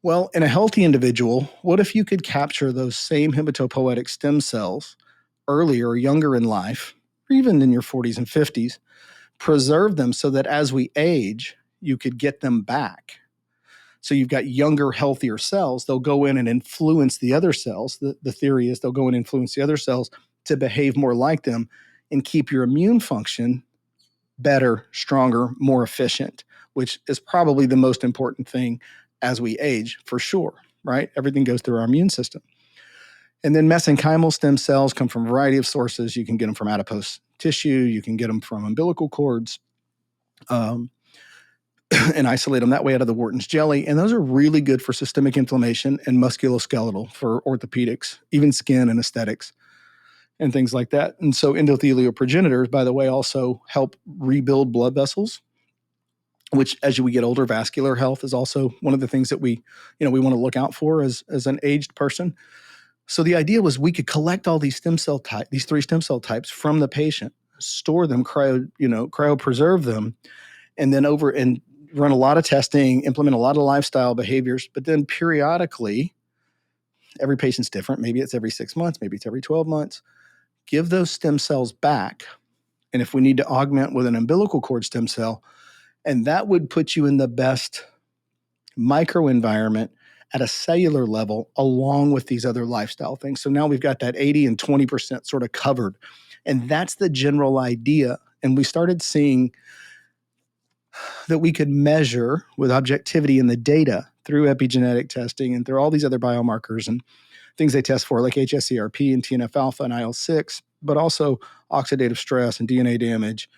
Well, in a healthy individual, what if you could capture those same hematopoietic stem cells earlier or younger in life, or even in your 40s and 50s, preserve them so that as we age, you could get them back. So you've got younger, healthier cells. They'll go in and influence the other cells. The theory is they'll go and influence the other cells to behave more like them and keep your immune function better, stronger, more efficient, which is probably the most important thing as we age, for sure, right? Everything goes through our immune system. And then mesenchymal stem cells come from a variety of sources. You can get them from adipose tissue. You can get them from umbilical cords and isolate them that way out of the Wharton's jelly. And those are really good for systemic inflammation and musculoskeletal for orthopedics, even skin and aesthetics and things like that. And so endothelial progenitors, by the way, also help rebuild blood vessels, which as we get older, vascular health is also one of the things that we want to look out for as an aged person. So the idea was we could collect all these these 3 stem cell types from the patient, store them, cryopreserve them, and then and run a lot of testing, implement a lot of lifestyle behaviors, but then periodically, every patient's different. Maybe it's every 6 months, maybe it's every 12 months. Give those stem cells back. And if we need to augment with an umbilical cord stem cell, and that would put you in the best microenvironment at a cellular level, along with these other lifestyle things. So now we've got that 80 and 20% sort of covered. And that's the general idea. And we started seeing that we could measure with objectivity in the data through epigenetic testing and through all these other biomarkers and things they test for, like hsCRP and TNF alpha and IL-6, but also oxidative stress and DNA damage.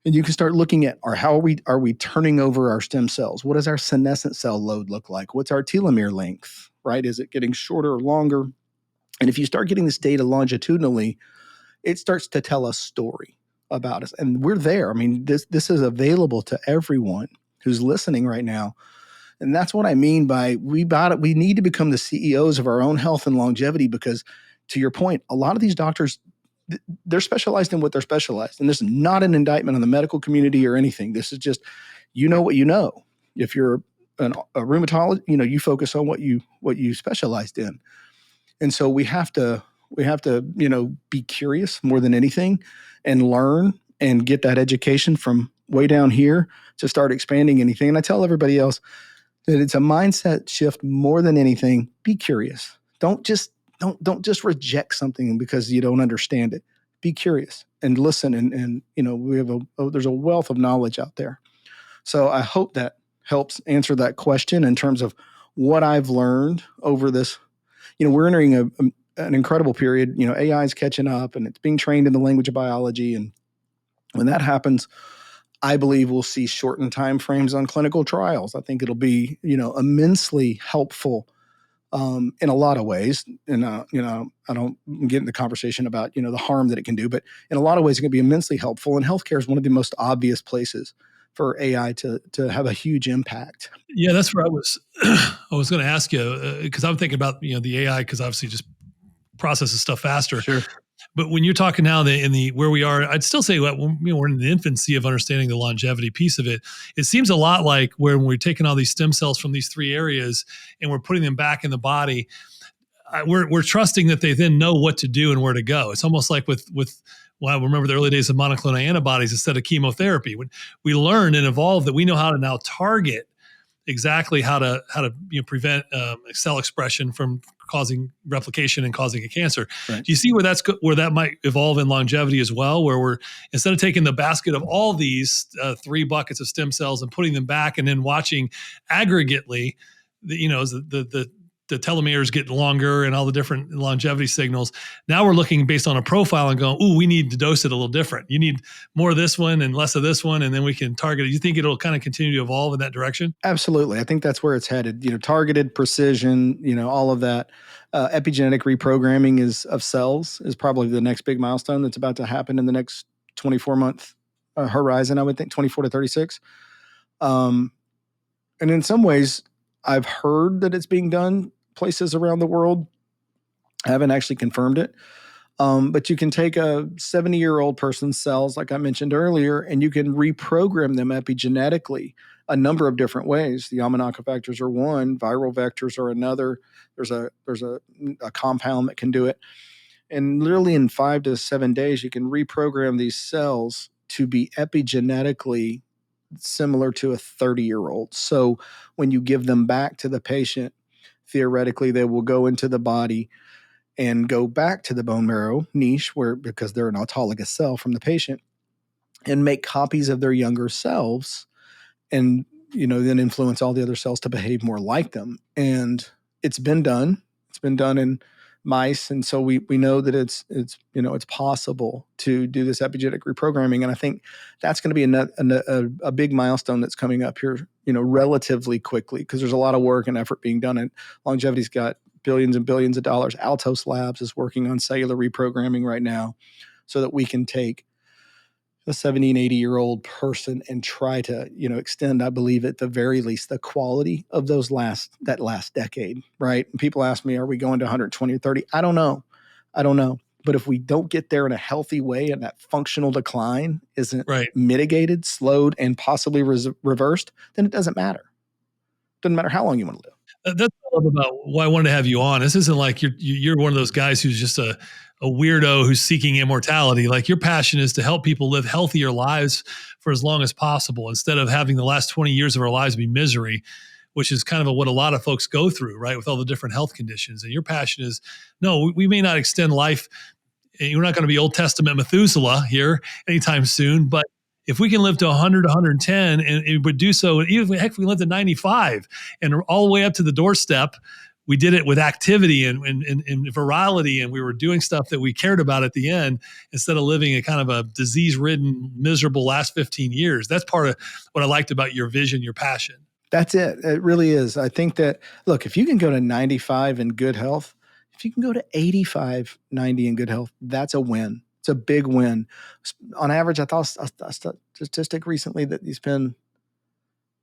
And you can start looking at how are we turning over our stem cells? What does our senescent cell load look like? What's our telomere length, right? Is it getting shorter or longer? And if you start getting this data longitudinally, it starts to tell a story about us. And we're there. I mean, this is available to everyone who's listening right now. And that's what I mean by we need to become the CEOs of our own health and longevity, because to your point, a lot of these doctors, they're specialized in what they're specialized. And this is not an indictment on the medical community or anything. This is just, you know what you know. If you're a rheumatologist, you focus on what you specialized in. And so we have to, be curious more than anything and learn and get that education from way down here to start expanding anything. And I tell everybody else that it's a mindset shift more than anything. Be curious. Don't just reject something because you don't understand it. Be curious and listen. And we have there's a wealth of knowledge out there. So I hope that helps answer that question in terms of what I've learned over this. We're entering an incredible period. AI is catching up and it's being trained in the language of biology. And when that happens, I believe we'll see shortened timeframes on clinical trials. I think it'll be, immensely helpful in a lot of ways. And, I don't get in the conversation about, the harm that it can do, but in a lot of ways, it can be immensely helpful. And healthcare is one of the most obvious places for AI to have a huge impact. Yeah, that's where I was going to ask you, because I'm thinking about, the AI, because obviously just processes stuff faster. Sure. But when you're talking now in the where we are, I'd still say we're in the infancy of understanding the longevity piece of it. It seems a lot like when we're taking all these stem cells from these three areas and we're putting them back in the body. We're trusting that they then know what to do and where to go. It's almost like with I remember the early days of monoclonal antibodies instead of chemotherapy. When we learned and evolved that we know how to now target exactly how to prevent cell expression from causing replication and causing a cancer. Right. Do you see where that might evolve in longevity as well, where we're, instead of taking the basket of all these 3 buckets of stem cells and putting them back and then watching aggregately, the telomeres get longer and all the different longevity signals. Now we're looking based on a profile and going, we need to dose it a little different. You need more of this one and less of this one, and then we can target it. You think it'll kind of continue to evolve in that direction? Absolutely. I think that's where it's headed. Targeted precision, all of that. Epigenetic reprogramming of cells is probably the next big milestone that's about to happen in the next 24-month horizon, I would think, 24 to 36. And in some ways, I've heard that it's being done places around the world. I haven't actually confirmed it. But you can take a 70-year-old person's cells, like I mentioned earlier, and you can reprogram them epigenetically a number of different ways. The Yamanaka factors are one, viral vectors are another. There's a compound that can do it. And literally in 5 to 7 days, you can reprogram these cells to be epigenetically similar to a 30-year-old. So when you give them back to the patient, theoretically, they will go into the body and go back to the bone marrow niche because they're an autologous cell from the patient, and make copies of their younger selves and, then influence all the other cells to behave more like them. And it's been done. It's been done in mice. And so we know that it's possible to do this epigenetic reprogramming. And I think that's going to be a big milestone that's coming up here, relatively quickly, because there's a lot of work and effort being done. And longevity's got billions and billions of dollars. Altos Labs is working on cellular reprogramming right now so that we can take a 70 and 80-year-old person and try to, extend, I believe, at the very least, the quality of that last decade, right? And people ask me, are we going to 120 or 30? I don't know. But if we don't get there in a healthy way and that functional decline isn't mitigated, slowed, and possibly reversed, then it doesn't matter. Doesn't matter how long you want to live. That's what I love about why I wanted to have you on. This isn't like you're one of those guys who's just a weirdo who's seeking immortality. Like, your passion is to help people live healthier lives for as long as possible, instead of having the last 20 years of our lives be misery, which is kind of what a lot of folks go through, right? With all the different health conditions. And your passion is, no, we may not extend life. You're not going to be Old Testament Methuselah here anytime soon, but if we can live to 100, 110, and it would do so, even if we live to 95 and all the way up to the doorstep, we did it with activity and virality, and we were doing stuff that we cared about at the end instead of living a kind of a disease-ridden, miserable last 15 years. That's part of what I liked about your vision, your passion. That's it. It really is. I think that, look, if you can go to 95 in good health, if you can go to 85, 90 in good health, that's a win. It's a big win. On average, I thought a statistic recently that the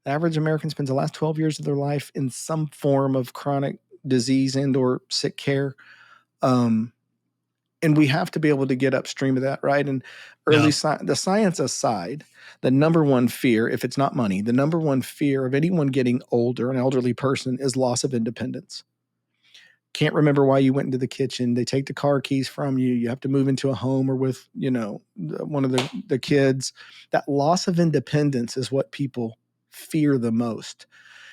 average American spends the last 12 years of their life in some form of chronic disease and or sick care. And we have to be able to get upstream of that, right? And the science aside, the number one fear, if it's not money, the number one fear of anyone getting older, an elderly person, is loss of independence. Can't remember why you went into the kitchen. They take the car keys from you. You have to move into a home or with, one of the kids. That loss of independence is what people fear the most.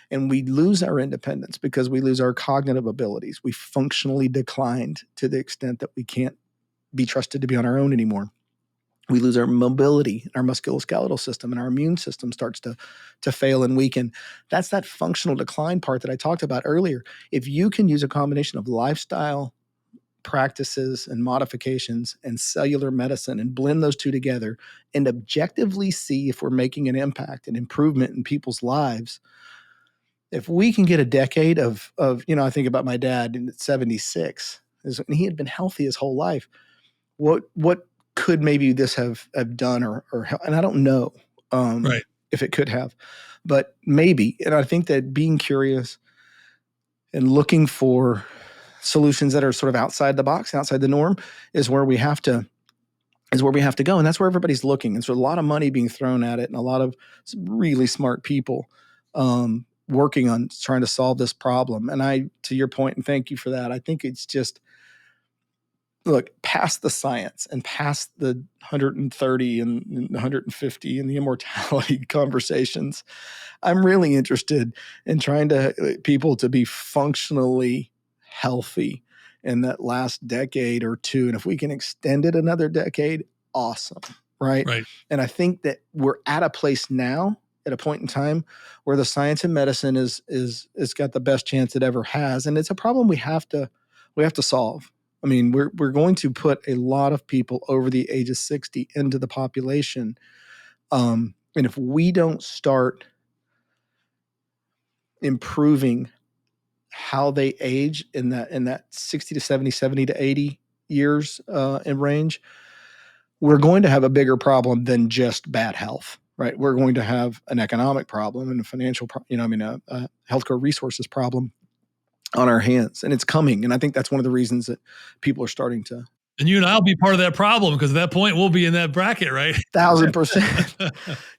And we lose our independence because we lose our cognitive abilities. We functionally declined to the extent that we can't be trusted to be on our own anymore. We lose our mobility, our musculoskeletal system, and our immune system starts to fail and weaken. That's that functional decline part that I talked about earlier. If you can use a combination of lifestyle practices and modifications and cellular medicine and blend those two together and objectively see if we're making an impact and improvement in people's lives, if we can get a decade of I think about my dad at 76, and he had been healthy his whole life. What could maybe this have done or and I don't know Right. if it could have, but maybe. And I think that being curious and looking for solutions that are sort of outside the box, outside the norm, is where we have to go. And that's where everybody's looking. And so a lot of money being thrown at it and a lot of really smart people working on trying to solve this problem. And to your point, and thank you for that, I think it's just, look, past the science and past the 130 and 150 and the immortality conversations, I'm really interested in trying to people to be functionally healthy in that last decade or two. And if we can extend it another decade, awesome. Right. And I think that we're at a place now, at a point in time, where the science and medicine is got the best chance it ever has. And it's a problem we have to solve. I mean, we're going to put a lot of people over the age of 60 into the population. And if we don't start improving how they age in that 60 to 70, 70 to 80 years in range, we're going to have a bigger problem than just bad health, right? We're going to have an economic problem and a financial, a healthcare resources problem on our hands, and it's coming. And I think that's one of the reasons that people are starting to. And you and I'll be part of that problem because at that point we'll be in that bracket, right? 1,000%.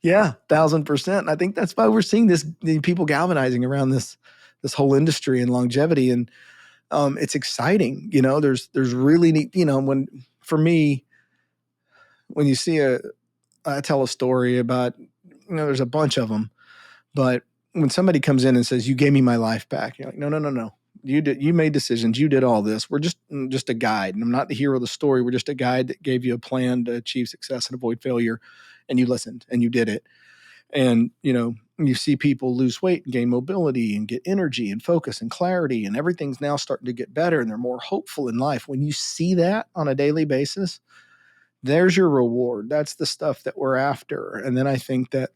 Yeah, 1,000%. And I think that's why we're seeing the people galvanizing around this whole industry and longevity. And it's exciting. There's really neat, when you see I tell a story about, there's a bunch of them, but when somebody comes in and says, "You gave me my life back," you're like, no. You made decisions. You did all this. We're just a guide. And I'm not the hero of the story. We're just a guide that gave you a plan to achieve success and avoid failure. And you listened and you did it. And, you see people lose weight and gain mobility and get energy and focus and clarity, and everything's now starting to get better and they're more hopeful in life. When you see that on a daily basis, there's your reward. That's the stuff that we're after. And then I think that,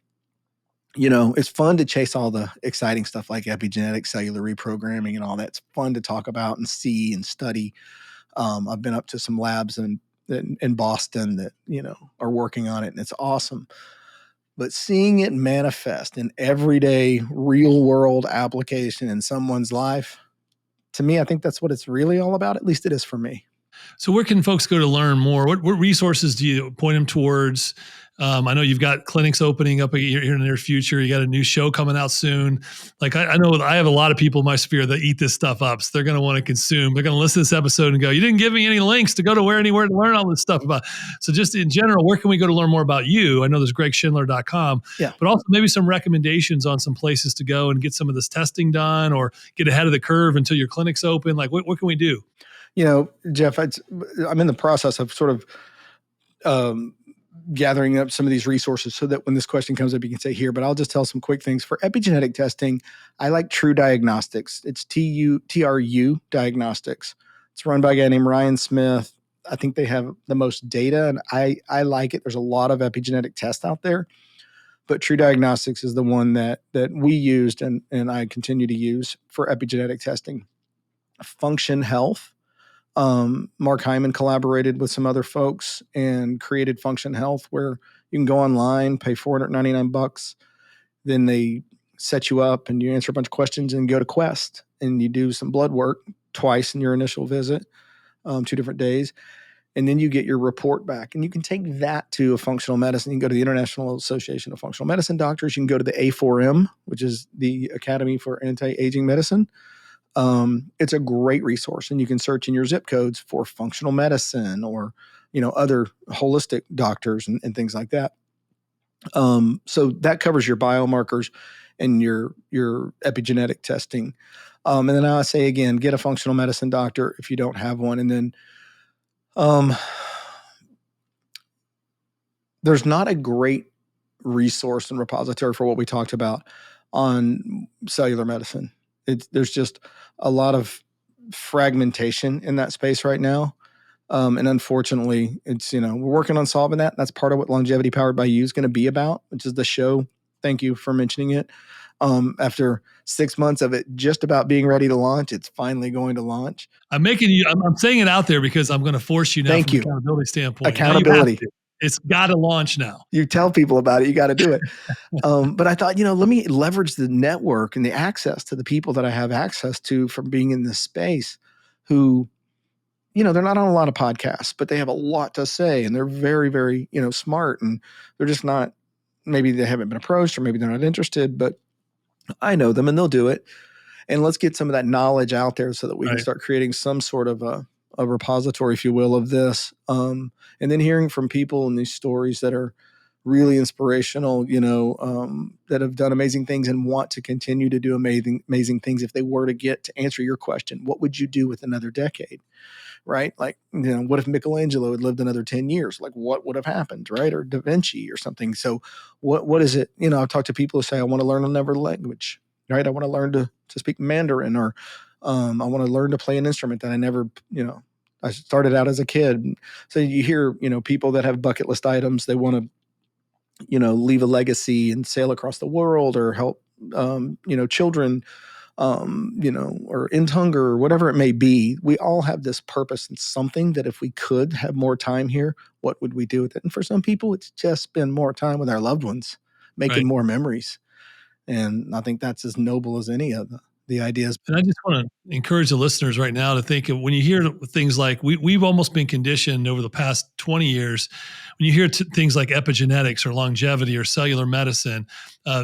it's fun to chase all the exciting stuff like epigenetics, cellular reprogramming, and all that. It's fun to talk about and see and study. I've been up to some labs in Boston that, are working on it, and it's awesome. But seeing it manifest in everyday real world application in someone's life, to me, I think that's what it's really all about. At least it is for me. So where can folks go to learn more? What resources do you point them towards? I know you've got clinics opening up here in the near future. You got a new show coming out soon. Like I know I have a lot of people in my sphere that eat this stuff up. So they're going to want to consume. They're going to listen to this episode and go, "You didn't give me any links to go to anywhere to learn all this stuff about." So just in general, where can we go to learn more about you? I know there's gregschindler.com, but also maybe some recommendations on some places to go and get some of this testing done or get ahead of the curve until your clinic's open. Like what can we do? Jeff, I'm in the process of sort of gathering up some of these resources so that when this question comes up, you can say here, but I'll just tell some quick things. For epigenetic testing, I like True Diagnostics. It's TRU Diagnostics. It's run by a guy named Ryan Smith. I think they have the most data, and I like it. There's a lot of epigenetic tests out there, but True Diagnostics is the one that we used and I continue to use for epigenetic testing. Function Health. Mark Hyman collaborated with some other folks and created Function Health, where you can go online, pay $499. Then they set you up and you answer a bunch of questions and go to Quest and you do some blood work twice in your initial visit, 2 different days. And then you get your report back, and you can take that to a functional medicine. You can go to the International Association of Functional Medicine Doctors. You can go to the A4M, which is the Academy for Anti-Aging Medicine. It's a great resource, and you can search in your zip codes for functional medicine or, other holistic doctors and things like that. So that covers your biomarkers and your epigenetic testing. And then I say again, get a functional medicine doctor if you don't have one. And then, there's not a great resource and repository for what we talked about on cellular medicine. There's just a lot of fragmentation in that space right now. And unfortunately, it's, we're working on solving that. That's part of what Longevity Powered by You is going to be about, which is the show. Thank you for mentioning it. After 6 months of it just about being ready to launch, it's finally going to launch. I'm saying it out there because I'm going to force you now from an accountability standpoint. Accountability. It's got to launch now. You tell people about it. You got to do it. But I thought, let me leverage the network and the access to the people that I have access to from being in this space who, they're not on a lot of podcasts, but they have a lot to say, and they're very, very, smart, and they're just not, maybe they haven't been approached, or maybe they're not interested, but I know them and they'll do it. And let's get some of that knowledge out there so that we can start creating some sort of a repository, if you will, of this. And then hearing from people in these stories that are really inspirational, that have done amazing things and want to continue to do amazing things. If they were to get to answer your question, what would you do with another decade? Right? Like, what if Michelangelo had lived another 10 years? Like, what would have happened? Right? Or Da Vinci or something. So what is it? I've talked to people who say, I want to learn another language, right? I want to learn to speak Mandarin, or I want to learn to play an instrument that I never, I started out as a kid. So you hear, people that have bucket list items, they want to, leave a legacy and sail across the world, or help, children, or end hunger, or whatever it may be. We all have this purpose and something that if we could have more time here, what would we do with it? And for some people, it's just spend more time with our loved ones, making more memories. And I think that's as noble as any of the ideas. And I just want to encourage the listeners right now to think of, when you hear things like, we've almost been conditioned over the past 20 years, when you hear things like epigenetics or longevity or cellular medicine,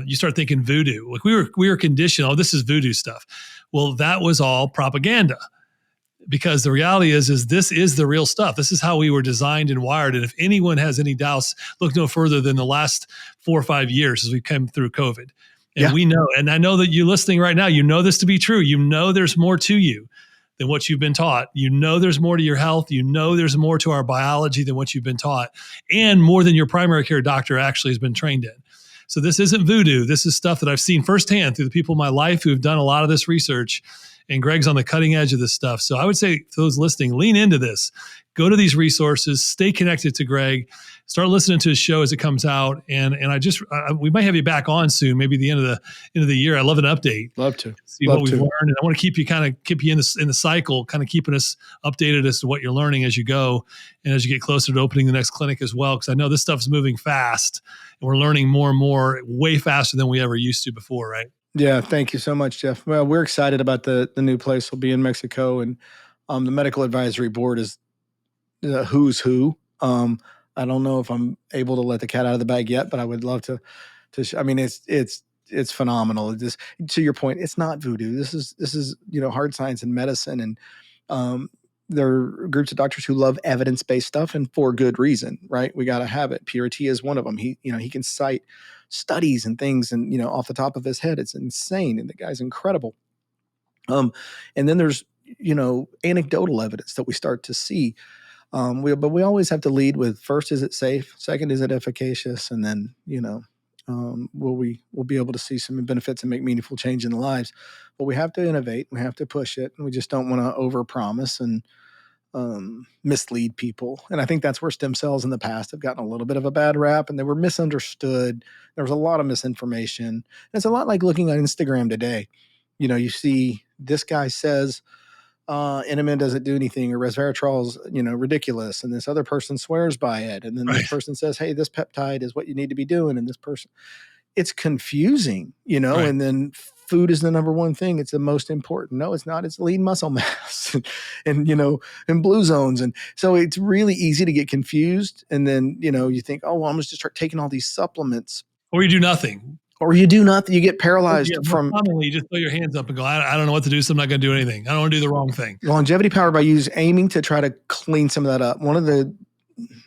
you start thinking voodoo. Like we were conditioned, oh, this is voodoo stuff. Well, that was all propaganda. Because the reality is this is the real stuff. This is how we were designed and wired. And if anyone has any doubts, look no further than the last 4 or 5 years as we came through COVID. And we know, and I know that you listening right now, you know this to be true. You know there's more to you than what you've been taught. You know there's more to your health. You know there's more to our biology than what you've been taught, and more than your primary care doctor actually has been trained in. So this isn't voodoo. This is stuff that I've seen firsthand through the people in my life who have done a lot of this research. And Greg's on the cutting edge of this stuff. So I would say to those listening, lean into this. Go to these resources. Stay connected to Greg. Start listening to his show as it comes out. And we might have you back on soon, maybe the end of the year. I love an update. Love to see what we've learned. And I want to keep you in the cycle, kind of keeping us updated as to what you're learning as you go, and as you get closer to opening the next clinic as well. Because I know this stuff's moving fast, and we're learning more and more, way faster than we ever used to before, right? Yeah, thank you so much, Jeff. Well, we're excited about the new place. We'll be in Mexico, and the medical advisory board is who's who. I don't know if I'm able to let the cat out of the bag yet, but I would love to. I mean, it's phenomenal. To your point, it's not voodoo. This is hard science and medicine, and there are groups of doctors who love evidence-based stuff, and for good reason, right? We got to have it. Purity is one of them. He can cite studies and things, and off the top of his head, it's insane, and the guy's incredible. And then there's anecdotal evidence that we start to see. But we always have to lead with, first, is it safe? Second, is it efficacious? And then, we'll be able to see some benefits and make meaningful change in the lives. But we have to innovate. We have to push it. And we just don't want to overpromise and mislead people. And I think that's where stem cells in the past have gotten a little bit of a bad rap, and they were misunderstood. There was a lot of misinformation. And it's a lot like looking on Instagram today. You see this guy says, Inamin doesn't do anything, or resveratrol is, ridiculous. And this other person swears by it. And then Right. this person says, hey, this peptide is what you need to be doing. And this person, it's confusing, Right. and then food is the number one thing. It's the most important. No, it's not. It's lean muscle mass and and blue zones. And so it's really easy to get confused. And then, you think, oh, well, I'm just start taking all these supplements. Or you do nothing. Or you do nothing. You get paralyzed More from commonly, you just throw your hands up and go, I don't know what to do, so I'm not going to do anything. I don't want to do the wrong thing. longevity power by aiming to try to clean some of that up. One of the,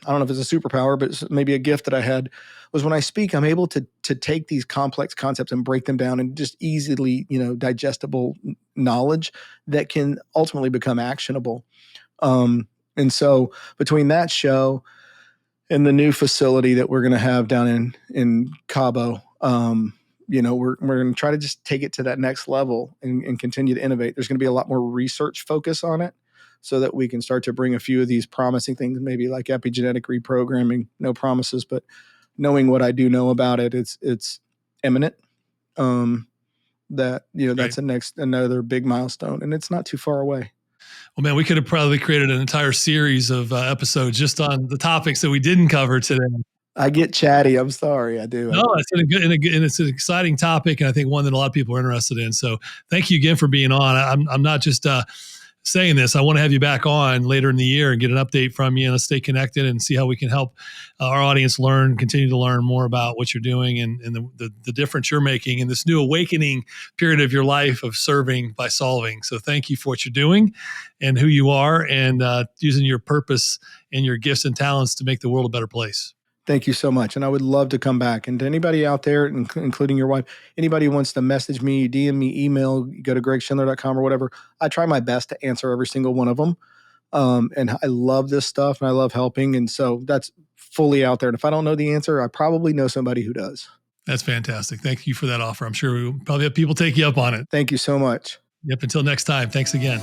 I don't know if it's a superpower, but it's maybe a gift that I had, was when I speak, I'm able to take these complex concepts and break them down in just easily, digestible knowledge that can ultimately become actionable. And so between that show and the new facility that we're going to have down in Cabo, we're going to try to just take it to that next level and continue to innovate. There's going to be a lot more research focus on it, so that we can start to bring a few of these promising things, maybe like epigenetic reprogramming. No promises, but knowing what I do know about it, it's imminent. That that's another big milestone, and it's not too far away. Well, man, we could have probably created an entire series of episodes just on the topics that we didn't cover today. I get chatty. I'm sorry. I do. No, it's and it's an exciting topic, and I think one that a lot of people are interested in. So, thank you again for being on. I'm not just saying this. I want to have you back on later in the year and get an update from you, and let's stay connected and see how we can help our audience continue to learn more about what you're doing and the difference you're making in this new awakening period of your life of serving by solving. So thank you for what you're doing and who you are, and using your purpose and your gifts and talents to make the world a better place. Thank you so much. And I would love to come back. And to anybody out there, including your wife, anybody who wants to message me, DM me, email, go to gregschindler.com or whatever. I try my best to answer every single one of them. And I love this stuff and I love helping. And so that's fully out there. And if I don't know the answer, I probably know somebody who does. That's fantastic. Thank you for that offer. I'm sure we'll probably have people take you up on it. Thank you so much. Yep. Until next time. Thanks again.